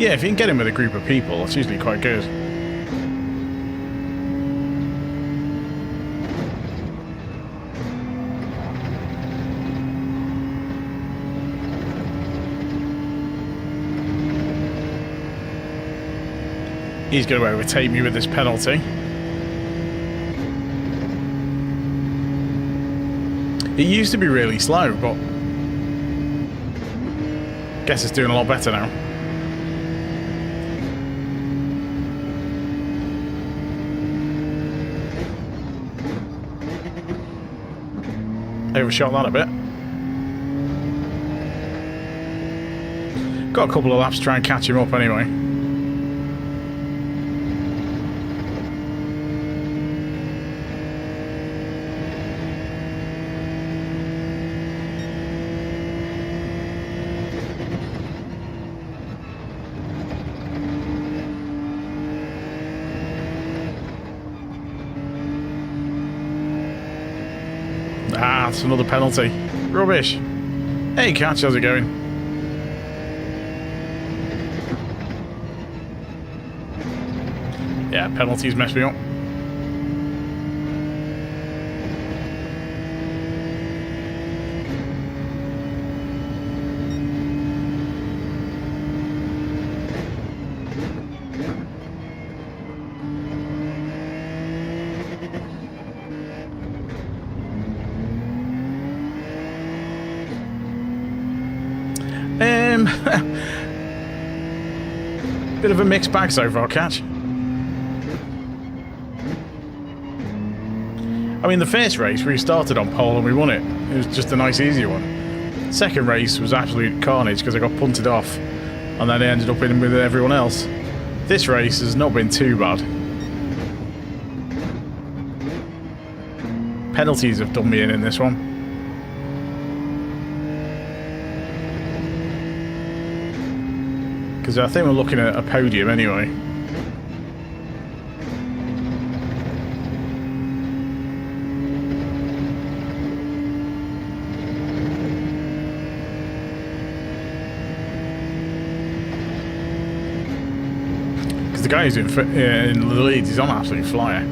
Yeah, if you can get in with a group of people, that's usually quite good. He's going to overtake me with this penalty. It used to be really slow, but guess it's doing a lot better now. Overshot that a bit. Got a couple of laps to try and catch him up anyway. Ah, that's another penalty. Rubbish. Hey, Catch, how's it going? Yeah, penalties mess me up. Bit of a mixed bag so far, Catch. I mean, the first race, we started on pole and we won it. It was just a nice, easy one. Second race was absolute carnage because I got punted off and then I ended up in with everyone else. This race has not been too bad. Penalties have done me in this one. Because I think we're looking at a podium anyway. Because the guy who's in the lead, he's on an absolute flyer.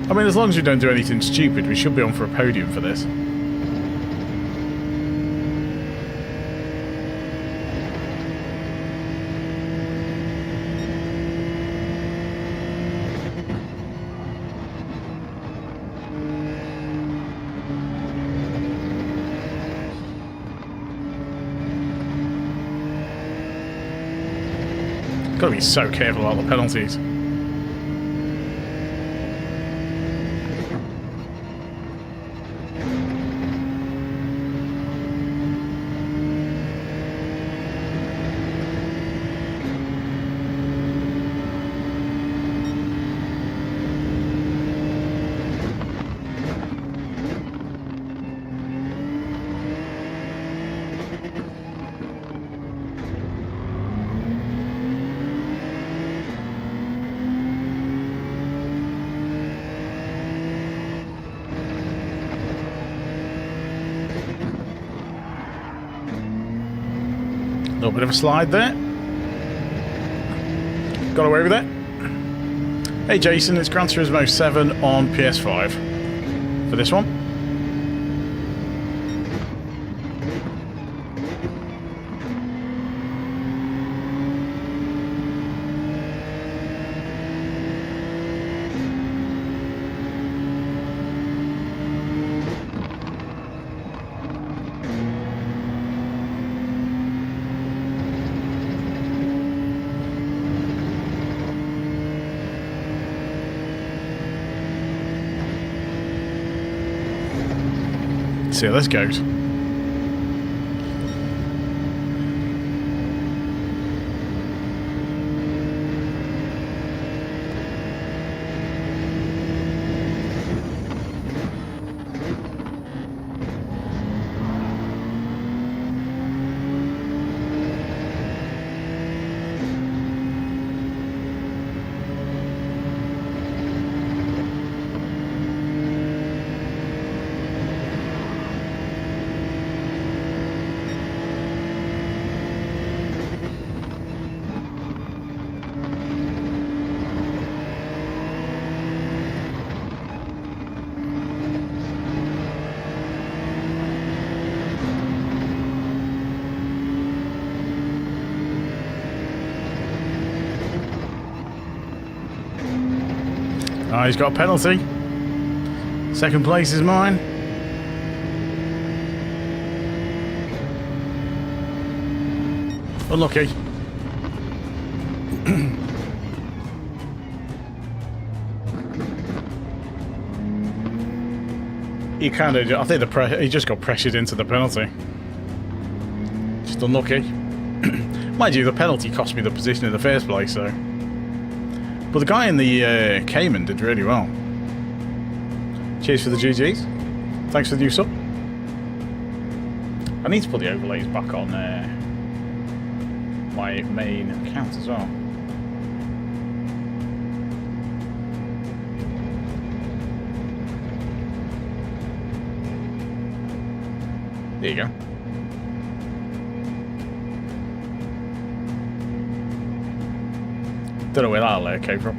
I mean, as long as we don't do anything stupid, we should be on for a podium for this. Got to be so careful about the penalties. A little bit of a slide there. Got away with it. Hey Jason, it's Gran Turismo 7 on PS5 for this one. See how this goes. Oh, he's got a penalty. Second place is mine. Unlucky. He kind of, I think he just got pressured into the penalty. Just unlucky. Mind you, the penalty cost me the position in the first place, so. But the guy in the Cayman did really well. Cheers for the GGs. Thanks for the new sub. I need to put the overlays back on my main account as well. There you go. Don't know where that came from.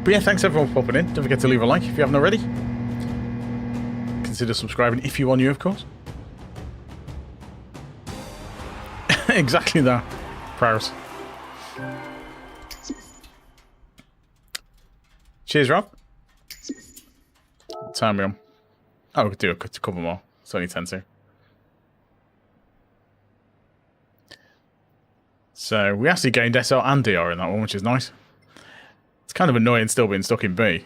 But yeah, thanks everyone for popping in. Don't forget to leave a like if you haven't already. Consider subscribing if you are new, of course. Exactly that. Prowess. Cheers, Rob. What time are we on? Oh, we could do a couple more. It's only 10 to. So, we actually gained SR and DR in that one, which is nice. It's kind of annoying still being stuck in B.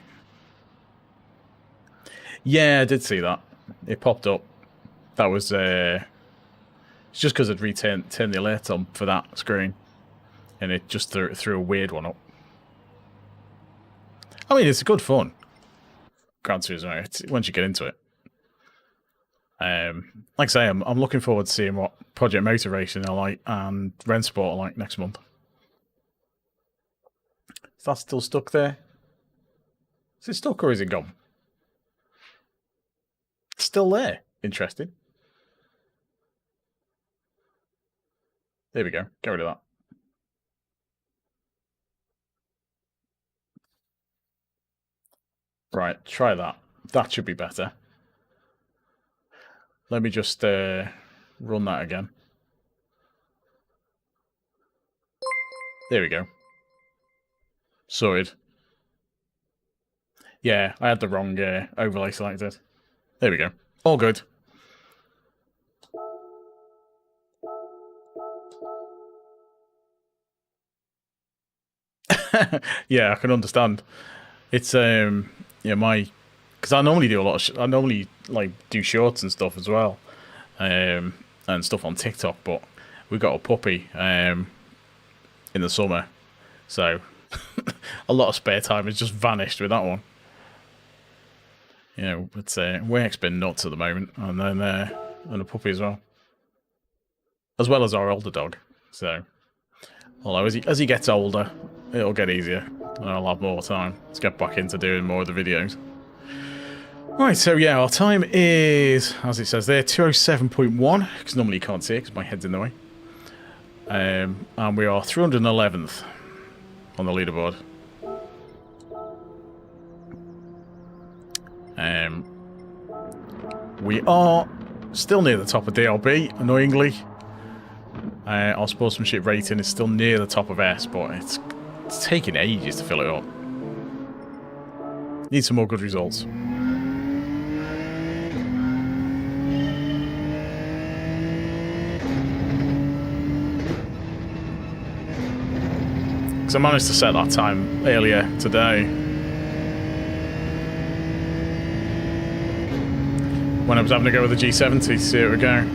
Yeah, I did see that. It popped up. That was, it's just because I'd turned the alert on for that screen. And it just threw a weird one up. I mean, it's good fun. Gran Turismo, once you get into it. Like I say, I'm looking forward to seeing what Project Motor Racing are like and Rennsport are like next month. Is that still stuck there? Is it stuck or is it gone? It's still there. Interesting. There we go. Get rid of that. Right, try that. That should be better. Let me just run that again. There we go. Sorted. Yeah, I had the wrong overlay selected. There we go. All good. Yeah, I can understand. It's yeah, because I normally do a lot of I normally like do shorts and stuff as well, and stuff on TikTok. But we got a puppy in the summer, so a lot of spare time has just vanished with that one. You know, it's work's been nuts at the moment, and then and a puppy as well as our older dog. So, although as he gets older, it'll get easier, and I'll have more time to get back into doing more of the videos. Right, so yeah, our time is, as it says there, 207.1, because normally you can't see it because my head's in the way. And we are 311th on the leaderboard. We are still near the top of DLB, annoyingly. Our sportsmanship rating is still near the top of S, but it's taking ages to fill it up. Need some more good results. Because I managed to set that time earlier today. When I was having to go with the G70 to see it would go.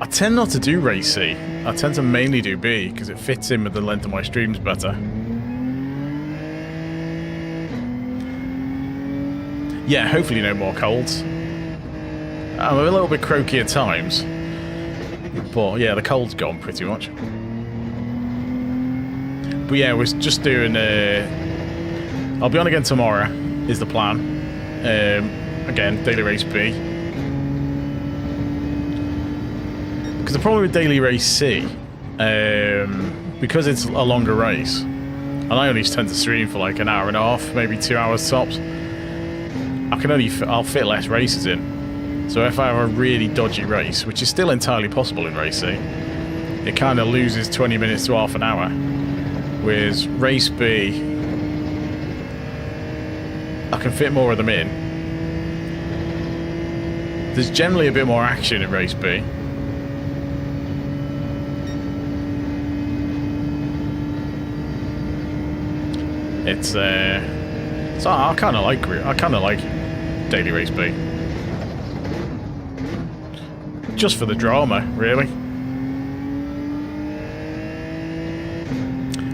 I tend not to do race C. I tend to mainly do B because it fits in with the length of my streams better. Yeah, hopefully no more colds. I'm a little bit croaky at times. But yeah, the cold's gone pretty much. But yeah, we're just doing I'll be on again tomorrow, is the plan. Again, Daily Race B. Because the problem with Daily Race C, because it's a longer race, and I only tend to stream for like an hour and a half, maybe 2 hours tops, I'll fit less races in. So if I have a really dodgy race, which is still entirely possible in race C, it kind of loses 20 minutes to half an hour. Whereas race B, I can fit more of them in. There's generally a bit more action in race B. It's so I kind of like daily race B. Just for the drama, really.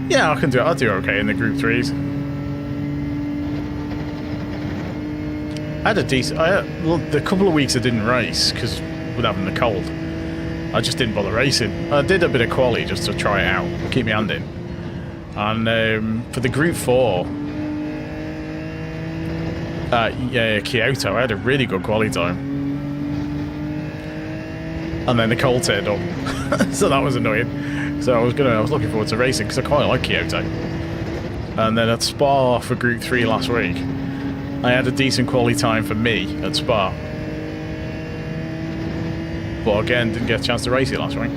Yeah, I can do it. I'll do okay in the Group 3s. I had a decent... the couple of weeks I didn't race, because with having the cold, I just didn't bother racing. I did a bit of quali just to try it out, keep my hand in. And for the Group 4, yeah, Kyoto, I had a really good quali time. And then the cold turned up, so that was annoying. So I was looking forward to racing because I quite like Kyoto. And then at Spa for Group 3 last week, I had a decent quality time for me at Spa. But again, didn't get a chance to race it last week.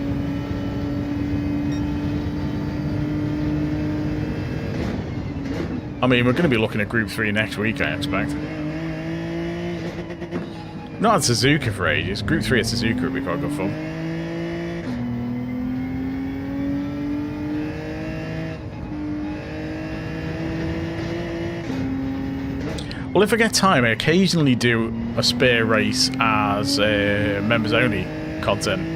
I mean, we're going to be looking at Group 3 next week, I expect. Not at Suzuka for ages. Group 3 at Suzuka would be quite good fun. Well, if I get time, I occasionally do a spare race as members only content.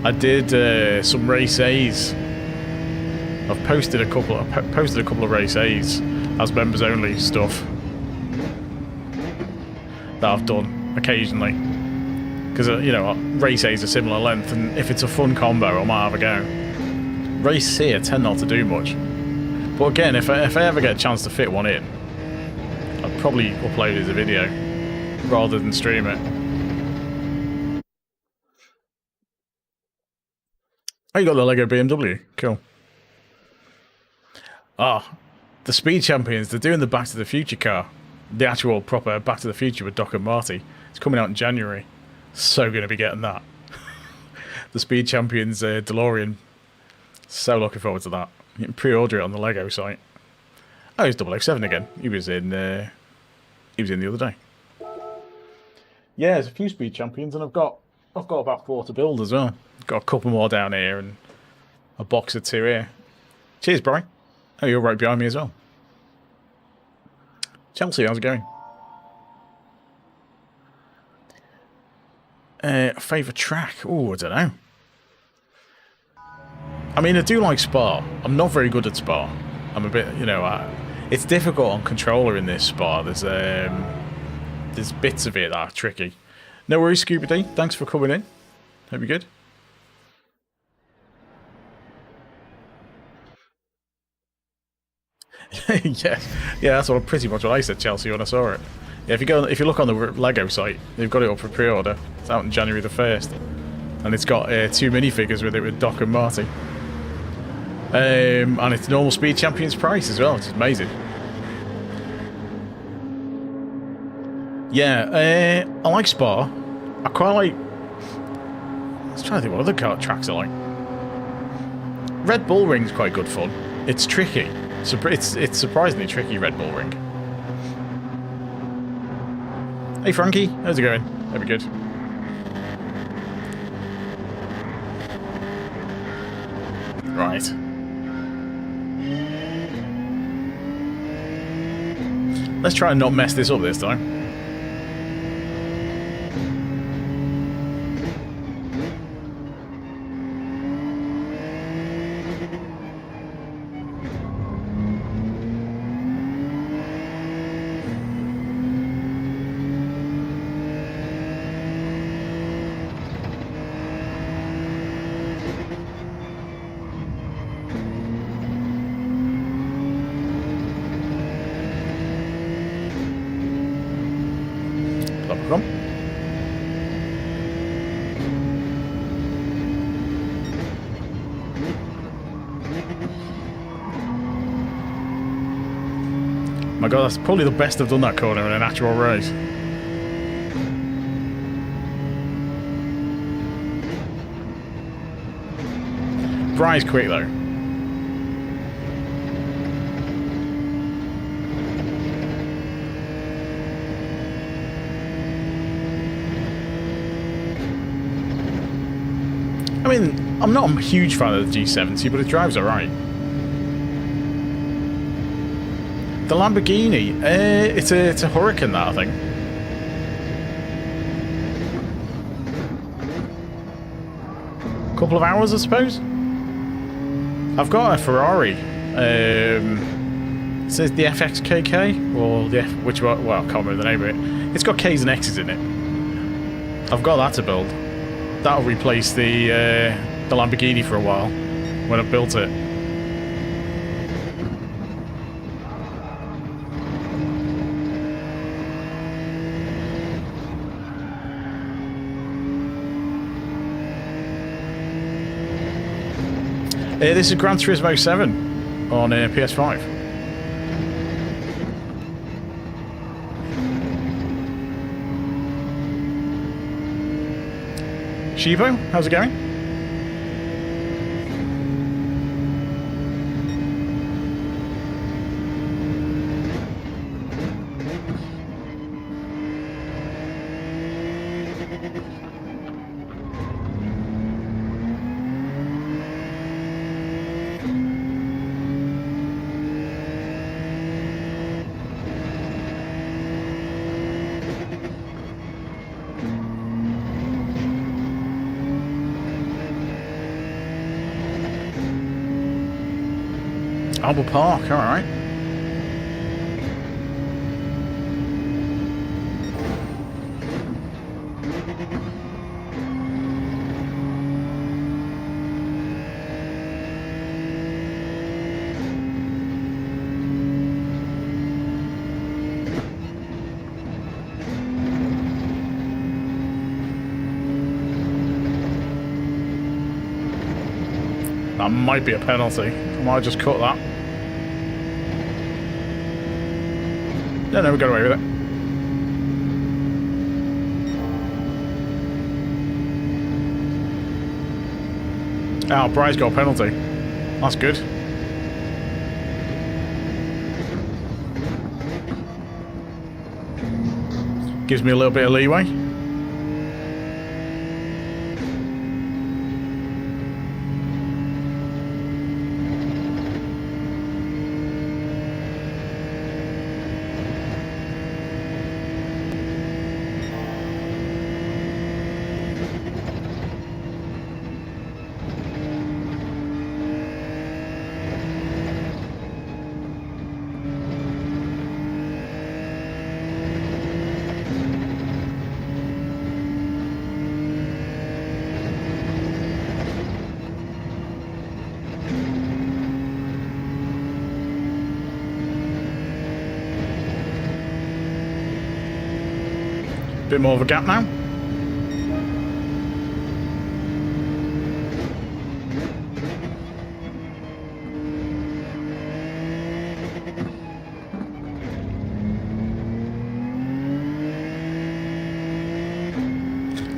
I did some race A's. I've posted a couple of race A's as members only stuff that I've done occasionally, because you know, race A's are similar length, and if it's a fun combo, I might have a go. Race C, I tend not to do much, but again, if I ever get a chance to fit one in, I'd probably upload it as a video rather than stream it. Oh, you got the Lego BMW, cool. Ah, the Speed Champions, they're doing the Back to the Future car. The actual proper Back to the Future with Doc and Marty. It's coming out in January. So going to be getting that. The Speed Champions DeLorean. So looking forward to that. You can pre-order it on the Lego site. Oh, it's 007 again. He was in the other day. Yeah, there's a few Speed Champions, and I've got about 4 to build as well. Got a couple more down here and a box or 2 here. Cheers, Brian. Oh, you're right behind me as well. Chelsea, how's it going? Favourite track? Oh, I don't know. I mean, I do like Spa. I'm not very good at Spa. I'm a bit, you know, it's difficult on controller in this Spa. There's bits of it that are tricky. No worries, Scuba D. Thanks for coming in. Hope you're good. yeah, that's pretty much what I said, Chelsea, when I saw it. Yeah, if you look on the Lego site, they've got it up for pre-order. It's out on January the 1st, and it's got 2 minifigures with it with Doc and Marty. And it's normal Speed Champions price as well, which is amazing. Yeah, I like Spa. I quite like... I was trying to think what other tracks I like. Red Bull Ring's quite good fun. It's tricky. It's surprisingly tricky, Red Bull Ring. Hey Frankie, how's it going? Hope you're good. Right. Let's try and not mess this up this time. My my god, that's probably the best I've done that corner in an actual race. Bry's quick though. I mean, I'm not a huge fan of the G70, but it drives alright. The Lamborghini, it's a Hurricane, that, I think. Couple of hours, I suppose. I've got a Ferrari. It says the FXKK, or the which one? Well, I can't remember the name of it. It's got K's and X's in it. I've got that to build. That'll replace the Lamborghini for a while when I've built it. This is Gran Turismo 7 on PS5. Shivo, how's it going? Albert Park, alright. That might be a penalty. I might just cut that. No, we got away with it. Oh, Bry's got a penalty. That's good. Gives me a little bit of leeway. Bit more of a gap now.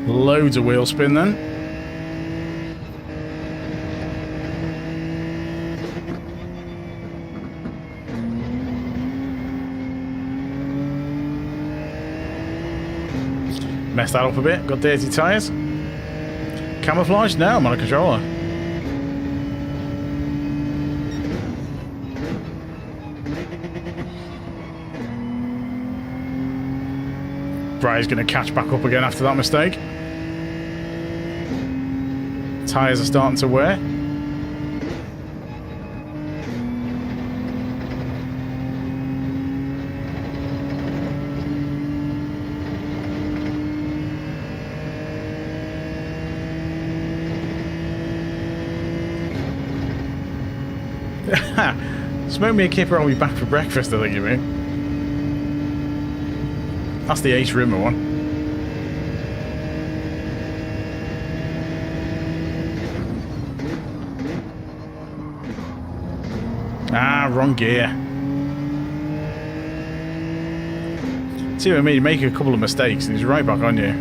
Loads of wheel spin then. Messed that up a bit, got dirty tyres. Camouflage? No, I'm on a controller. Bry's going to catch back up again after that mistake. Tyres are starting to wear. Smoke me a kipper, I'll be back for breakfast, I think you mean. That's the Ace Rimmer one. Ah, wrong gear. See what I mean? You make a couple of mistakes and he's right back on you.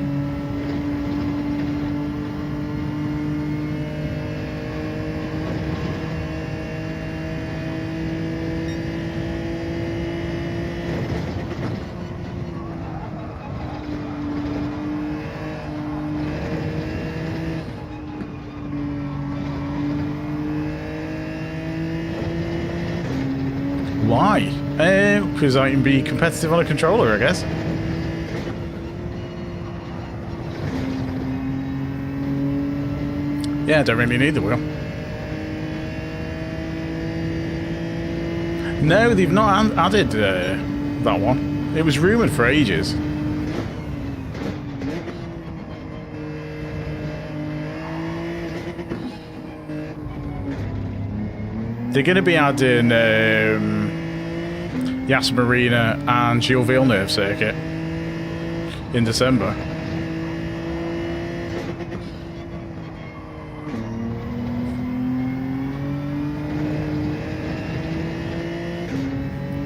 Why? Because I can be competitive on a controller, I guess. Yeah, don't really need the wheel. No, they've not added that one. It was rumoured for ages. They're going to be adding Yas Marina and Gilles Villeneuve circuit in December.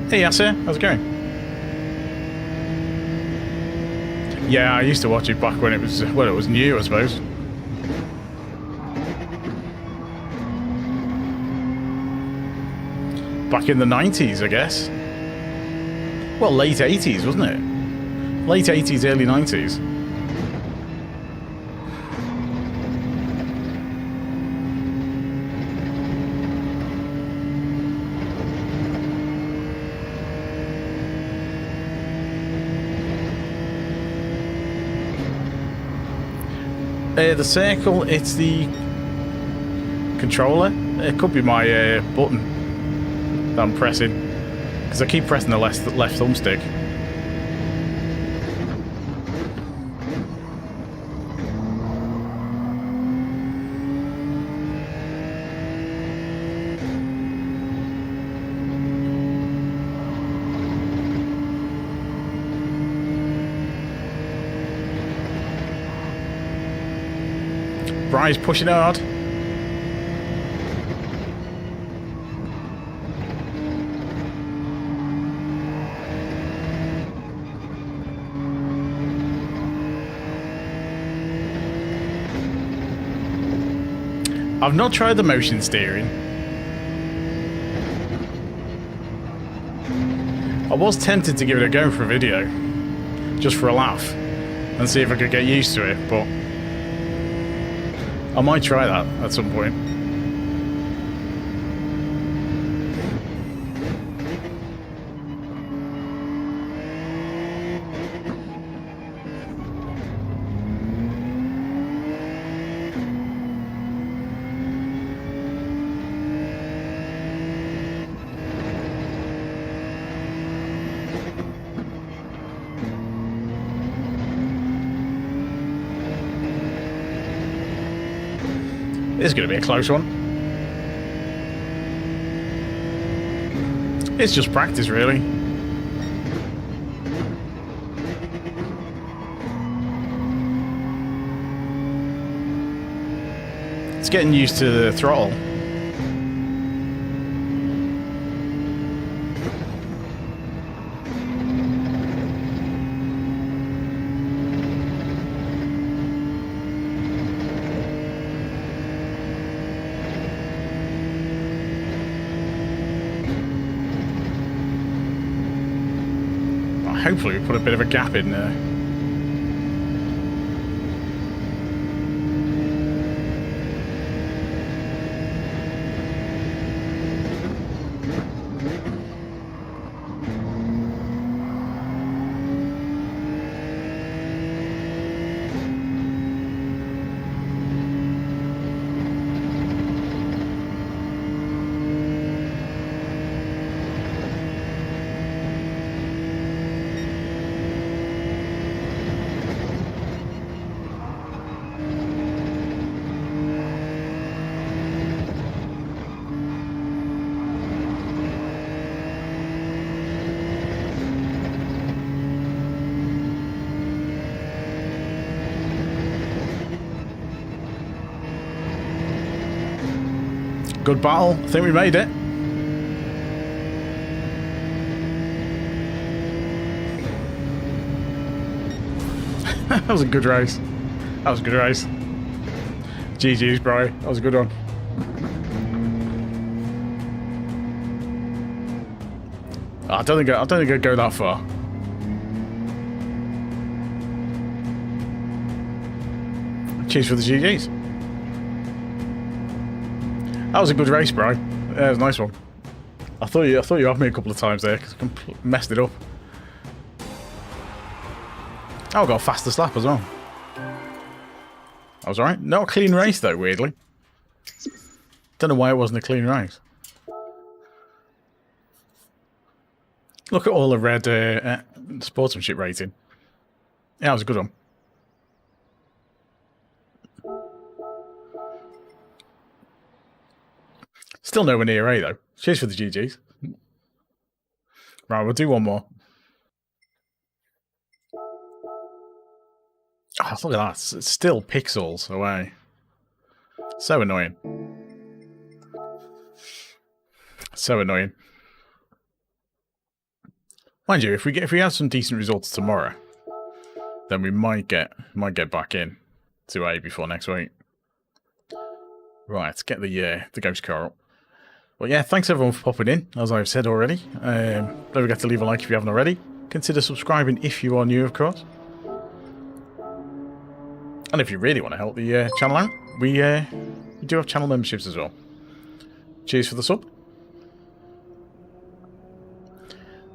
Hey Yasser, how's it going? Yeah, I used to watch it back when it was, well, it was new, I suppose. Back in the 90s, I guess. Well, late 80s, wasn't it? Late 80s, early 90s. The circle, it's the controller. It could be my button that I'm pressing, because I keep pressing the left thumbstick. Bry's pushing hard. I've not tried the motion steering. I was tempted to give it a go for a video, just for a laugh, and see if I could get used to it, but I might try that at some point. This is going to be a close one. It's just practice, really. It's getting used to the throttle. Hopefully we put a bit of a gap in there. Good battle. I think we made it. That was a good race. That was a good race. GG's, bro. That was a good one. I don't think I'd go that far. Cheers for the GG's. That was a good race, bro. That was a nice one. I thought you had me a couple of times there because I messed it up. Oh, I got a faster slap as well. That was alright. Not a clean race though, weirdly. Don't know why it wasn't a clean race. Look at all the red sportsmanship rating. Yeah, that was a good one. Still nowhere near A though. Cheers for the GG's. Right, we'll do one more. Oh, look at that. It's still pixels away. So annoying. So annoying. Mind you, if we have some decent results tomorrow, then we might get back in to A before next week. Right, let's get the ghost car up. Well, yeah, thanks everyone for popping in, as I've said already. Don't forget to leave a like if you haven't already. Consider subscribing if you are new, of course. And if you really want to help the channel out, we do have channel memberships as well. Cheers for the sub.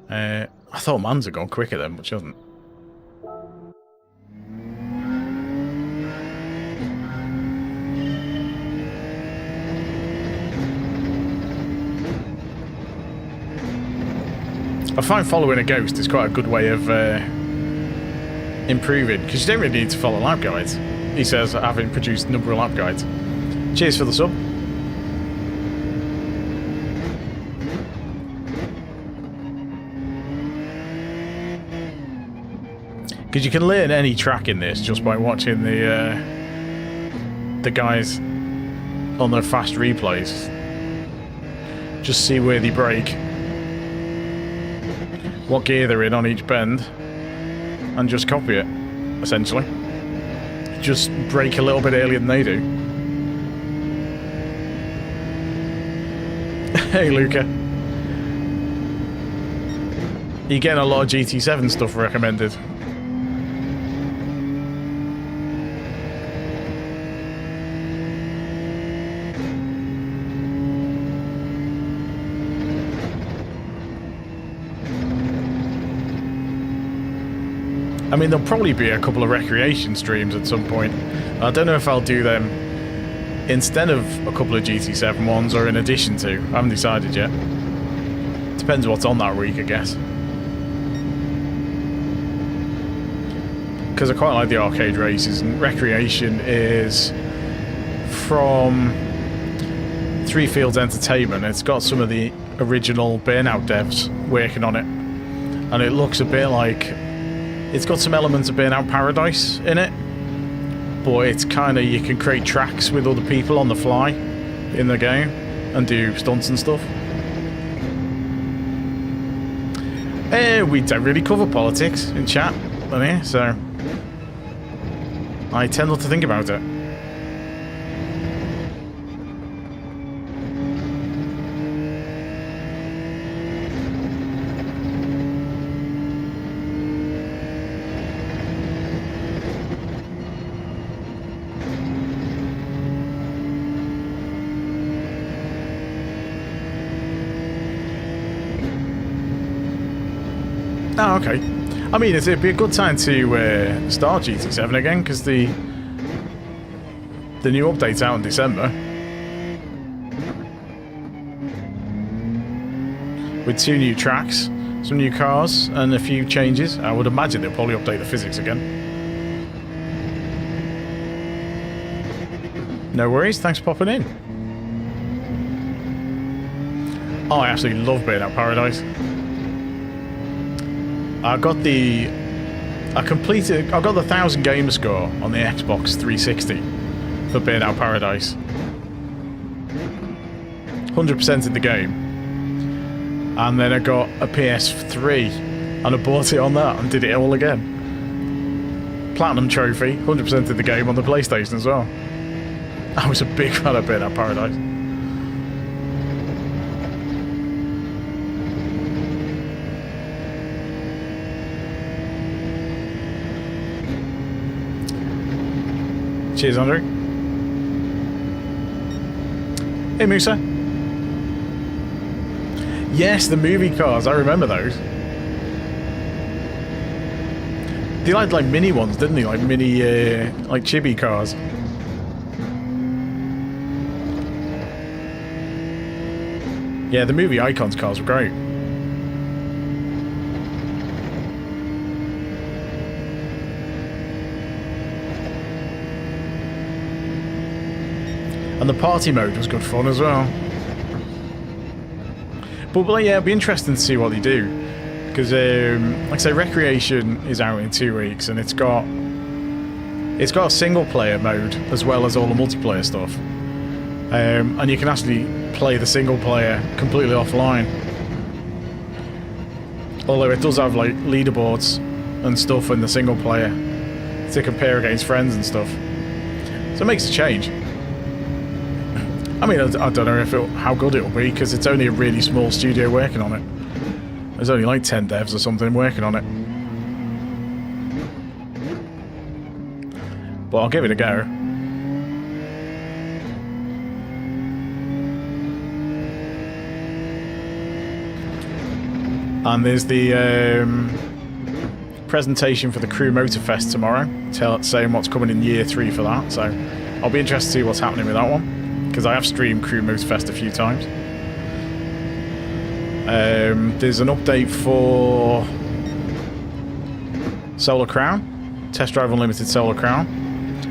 I thought Mans had gone quicker then, but she hasn't. I find following a ghost is quite a good way of improving, because you don't really need to follow lap guides. He says, having produced a number of lap guides. Cheers for the sub. Because you can learn any track in this just by watching the guys on their fast replays. Just see where they brake, what gear they're in on each bend, and just copy it, essentially. Just brake a little bit earlier than they do. Hey, Luca. You're getting a lot of GT7 stuff recommended. I mean, there'll probably be a couple of recreation streams at some point. I don't know if I'll do them instead of a couple of GT7 ones or in addition to. I haven't decided yet. Depends what's on that week, I guess. Because I quite like the arcade races, and recreation is from Three Fields Entertainment. It's got some of the original Burnout devs working on it. And it looks a bit like... It's got some elements of Burnout Paradise in it, but it's kind of, you can create tracks with other people on the fly in the game and do stunts and stuff. We don't really cover politics in chat on here, so I tend not to think about it. Oh, okay. I mean, it'd be a good time to start GT7 again, because the new update's out in December. With 2 new tracks, some new cars, and a few changes. I would imagine they'll probably update the physics again. No worries, thanks for popping in. Oh, I absolutely love Burnout Paradise. I got the 1,000 gamer score on the Xbox 360 for Burnout Paradise. 100% in the game. And then I got a PS3 and I bought it on that and did it all again. Platinum trophy, 100% of the game on the PlayStation as well. I was a big fan of Burnout Paradise. Cheers, Andrew. Hey, Musa. Yes, the movie cars. I remember those. They liked like mini ones, didn't they? Like mini, like chibi cars. Yeah, the movie Icons cars were great. And the party mode was good fun as well. But yeah, it'll be interesting to see what they do. Because, like I say, Recreation is out in 2 weeks, and it's got a single player mode as well as all the multiplayer stuff. And you can actually play the single player completely offline. Although it does have like leaderboards and stuff in the single player to compare against friends and stuff. So it makes a change. I mean, I don't know how good it will be, because it's only a really small studio working on it. There's only like 10 devs or something working on it. But I'll give it a go. And there's the presentation for the Crew Motorfest tomorrow, saying what's coming in year 3 for that. So I'll be interested to see what's happening with that one, because I have streamed Crew Motorfest a few times. There's an update for Solar Crown, Test Drive Unlimited Solar Crown,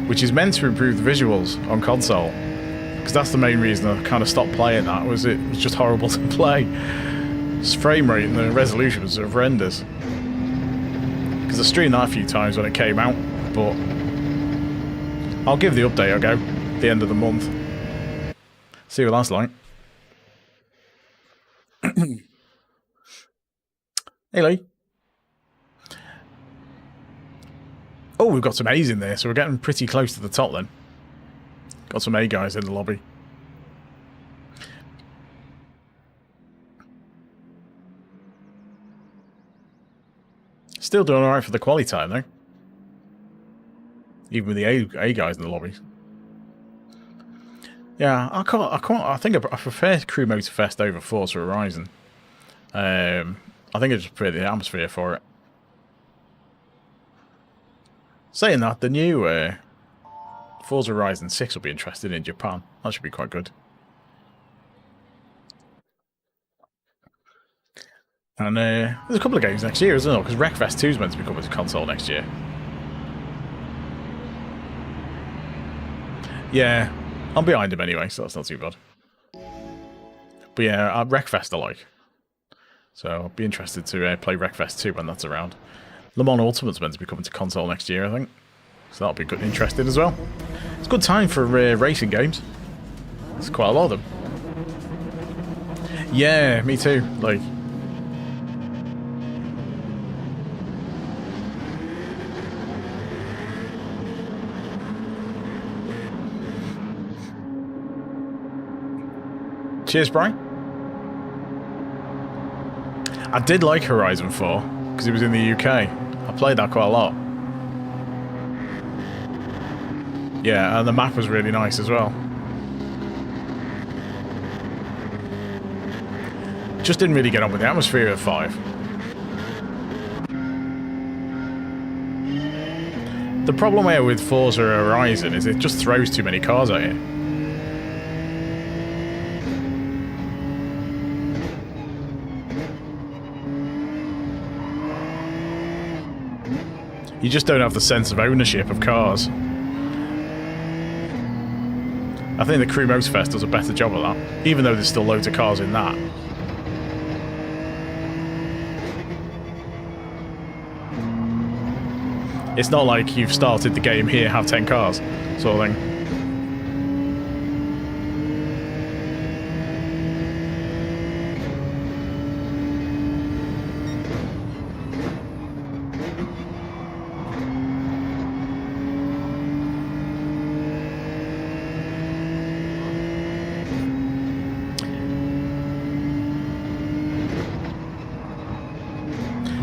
which is meant to improve the visuals on console, because that's the main reason I kind of stopped playing that. Was it was just horrible to play. Its frame rate and the resolution was horrendous. Because I streamed that a few times when it came out, but I'll give the update a go at the end of the month. See what that's like. Hey, Lee. Oh, we've got some A's in there, so we're getting pretty close to the top then. Got some A guys in the lobby. Still doing alright for the quali time though. Even with the A guys in the lobby. Yeah, I think I prefer Crew Motorfest over Forza Horizon. I think I just prefer the atmosphere for it. Saying that, the new Forza Horizon 6 will be interesting in Japan. That should be quite good. And there's a couple of games next year, isn't there? Because Wreckfest 2 is meant to be coming to console next year. Yeah, I'm behind him anyway, so that's not too bad. But yeah, Wreckfest I like. So I'll be interested to play Wreckfest 2 when that's around. Le Mans Ultimate's meant to be coming to console next year, I think. So that'll be good, interesting as well. It's a good time for racing games. There's quite a lot of them. Yeah, me too. Like, cheers, Brian. I did like Horizon 4 because it was in the UK. I played that quite a lot. Yeah, and the map was really nice as well. Just didn't really get on with the atmosphere of 5. The problem here with Forza Horizon is it just throws too many cars at you. You just don't have the sense of ownership of cars. I think the Crew Motorfest does a better job of that, even though there's still loads of cars in that. It's not like you've started the game here, have 10 cars, sort of thing.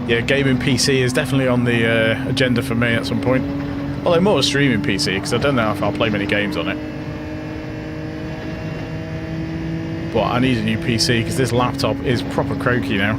Yeah, gaming PC is definitely on the agenda for me at some point. Although more a streaming PC, because I don't know if I'll play many games on it. But I need a new PC, because this laptop is proper croaky now.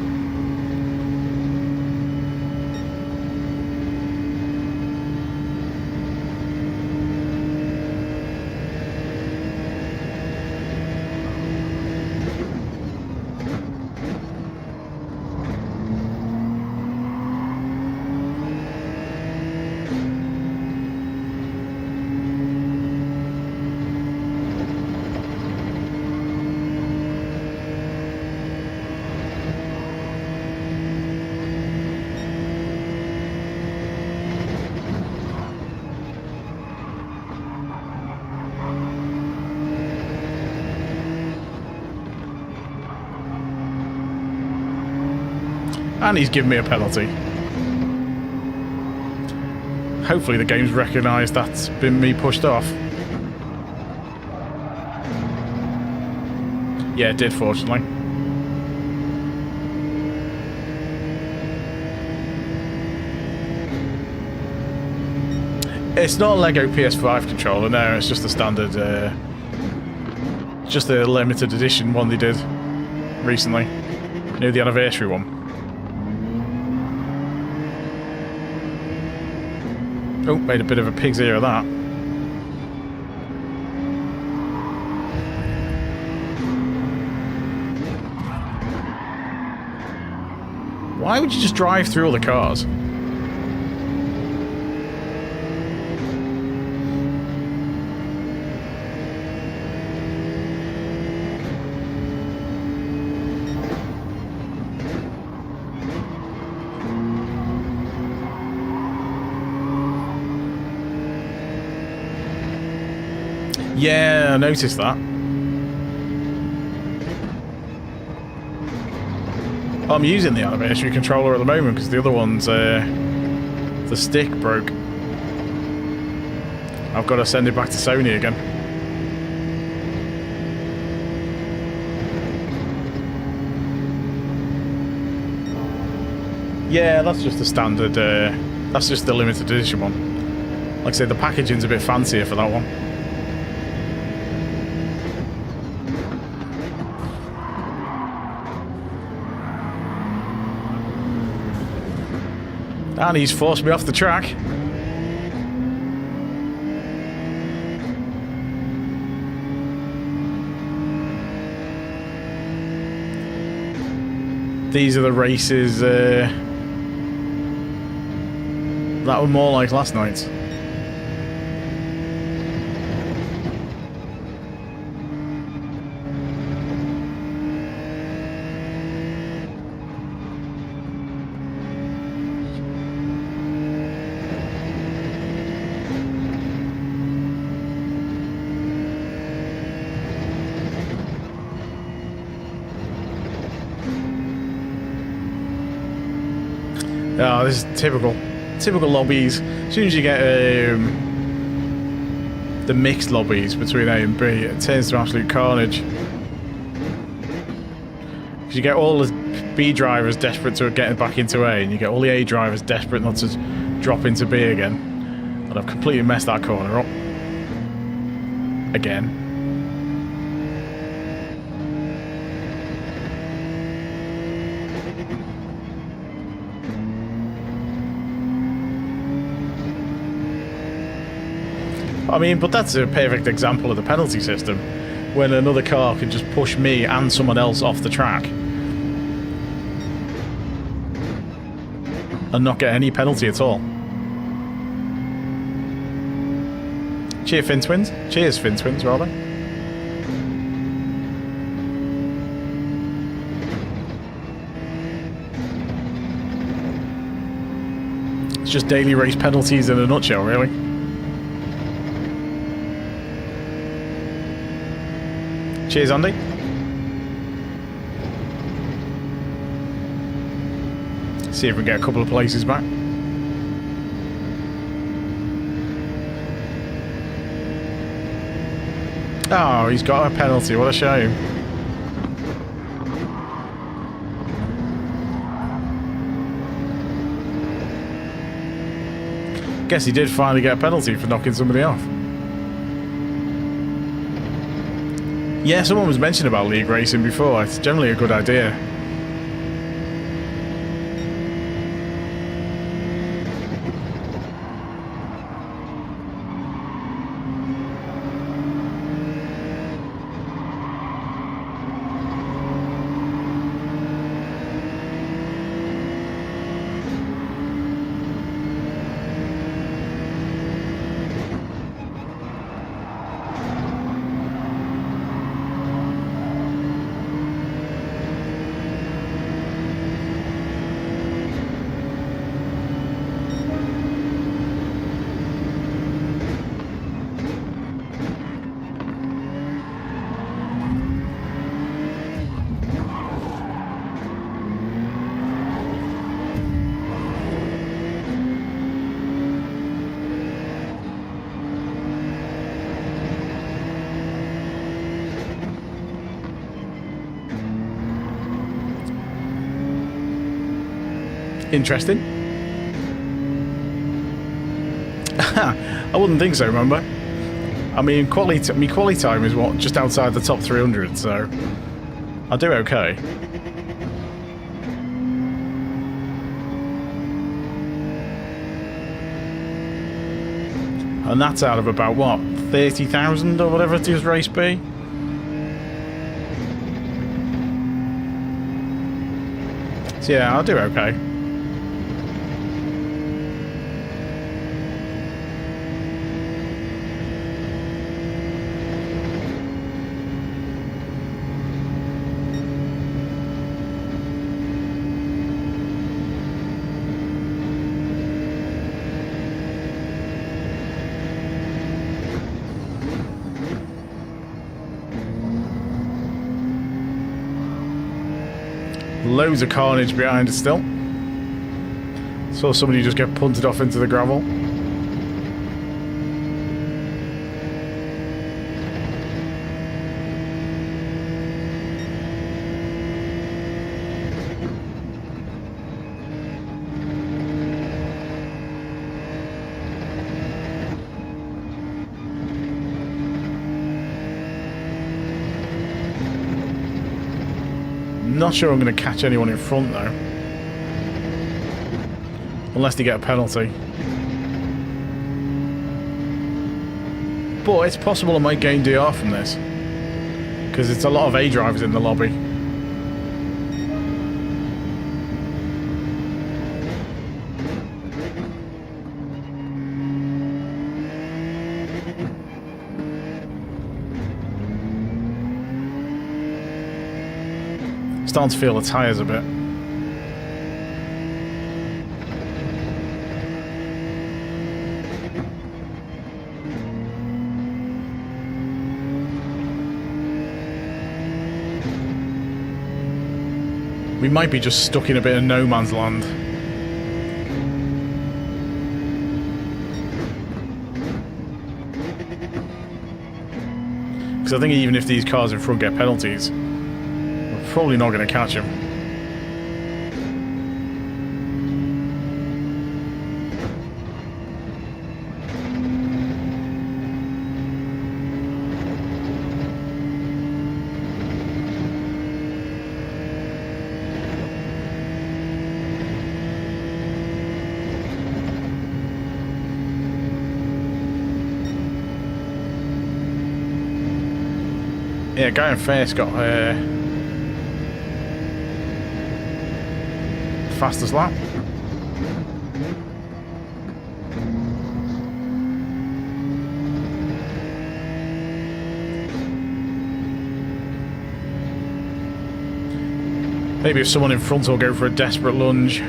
And he's given me a penalty. Hopefully the game's recognised that's been me pushed off. Yeah, it did, fortunately. It's not a Lego PS5 controller, no, it's just a standard, just a limited edition one they did recently. You know, the anniversary one. Oh, made a bit of a pig's ear of that. Why would you just drive through all the cars? Yeah, I noticed that. I'm using the anniversary controller at the moment because the other one's the stick broke. I've got to send it back to Sony again. Yeah, that's just the standard. That's just the limited edition one. Like I say, the packaging's a bit fancier for that one. And he's forced me off the track. These are the races that were more like last night's. Oh, this is typical lobbies. As soon as you get the mixed lobbies between A and B, it turns to absolute carnage. Because you get all the B drivers desperate to get back into A, and you get all the A drivers desperate not to drop into B again. And I've completely messed that corner up. Again. I mean, but that's a perfect example of the penalty system, when another car can just push me and someone else off the track and not get any penalty at all. Cheers, Fin-Twins. Cheers, Fin-Twins, rather. It's just daily race penalties in a nutshell, really. Cheers, Andy. See if we get a couple of places back. Oh, he's got a penalty. What a shame. guess he did finally get a penalty for knocking somebody off. Yeah, someone was mentioning about league racing before. It's generally a good idea. Interesting. I wouldn't think so, remember? I mean, quality time is what, just outside the top 300, so I'll do okay. And that's out of about, what, 30,000 or whatever it is race B? So yeah, I'll do okay. Loads of carnage behind us still. Saw somebody just get punted off into the gravel. Not sure I'm going to catch anyone in front though, unless they get a penalty. But it's possible I might gain DR from this, because it's a lot of A drivers in the lobby. Starting to feel the tyres a bit. We might be just stuck in a bit of no man's land. Because I think even if these cars in front get penalties, probably not going to catch him. Yeah, guy in first got fastest lap. Maybe if someone in front will go for a desperate lunge.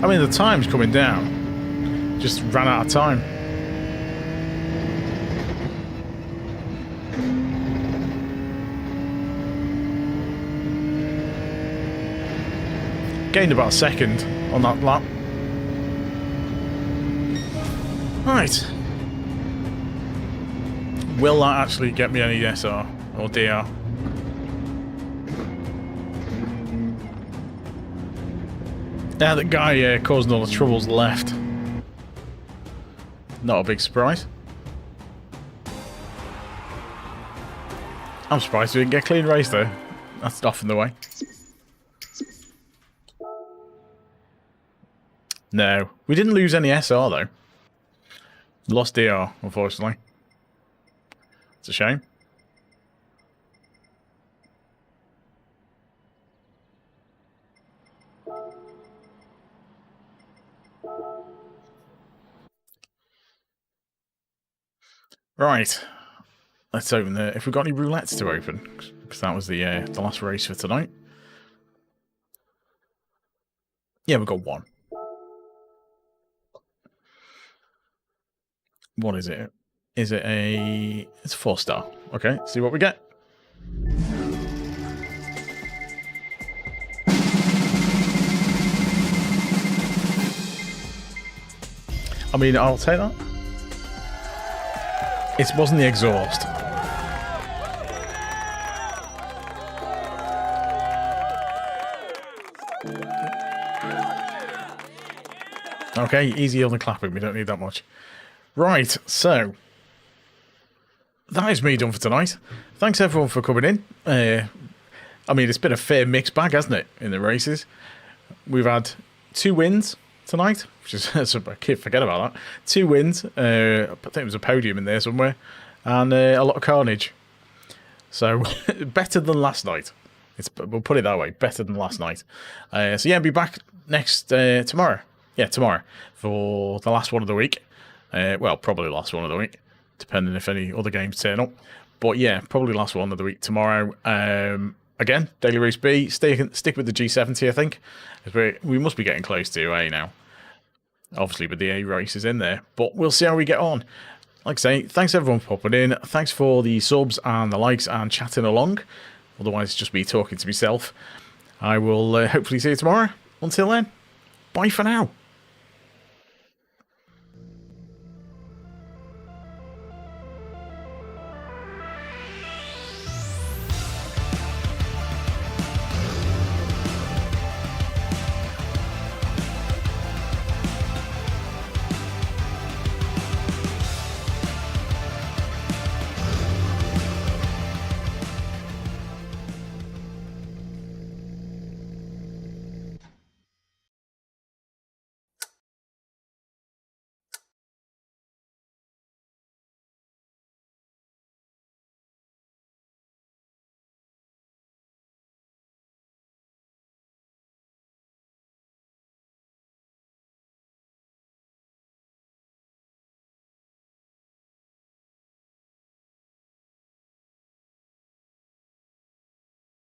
I mean, the time's coming down. Just ran out of time. Gained about a second on that lap. Right. Will that actually get me any SR or DR? Yeah, that guy causing all the troubles left. Not a big surprise. I'm surprised we didn't get a clean race though. That's often the way. No, we didn't lose any SR though. Lost DR, unfortunately. It's a shame. Right. Let's open the... If we've got any roulettes to open, because that was the last race for tonight. Yeah, we've got one. What is it? Is it a... It's a 4-star. Okay, see what we get. I mean, I'll take that. It wasn't the exhaust. Okay, easy on the clapping. We don't need that much. Right, so that is me done for tonight. Thanks everyone for coming in. I mean, it's been a fair mixed bag, hasn't it, in the races? We've had 2 wins tonight, which is I can't forget about that. 2 wins. I think there was a podium in there somewhere, and a lot of carnage. So better than last night. We'll put it that way. Better than last night. So yeah, I'll be back next tomorrow. Yeah, tomorrow for the last one of the week. Well, probably last one of the week, depending if any other games turn up. But yeah, probably last one of the week tomorrow. Again, Daily Race B. Stick with the G70, I think. We must be getting close to A now. Obviously, with the A races in there. But we'll see how we get on. Like I say, thanks everyone for popping in. Thanks for the subs and the likes and chatting along. Otherwise, it's just me talking to myself. I will hopefully see you tomorrow. Until then, bye for now.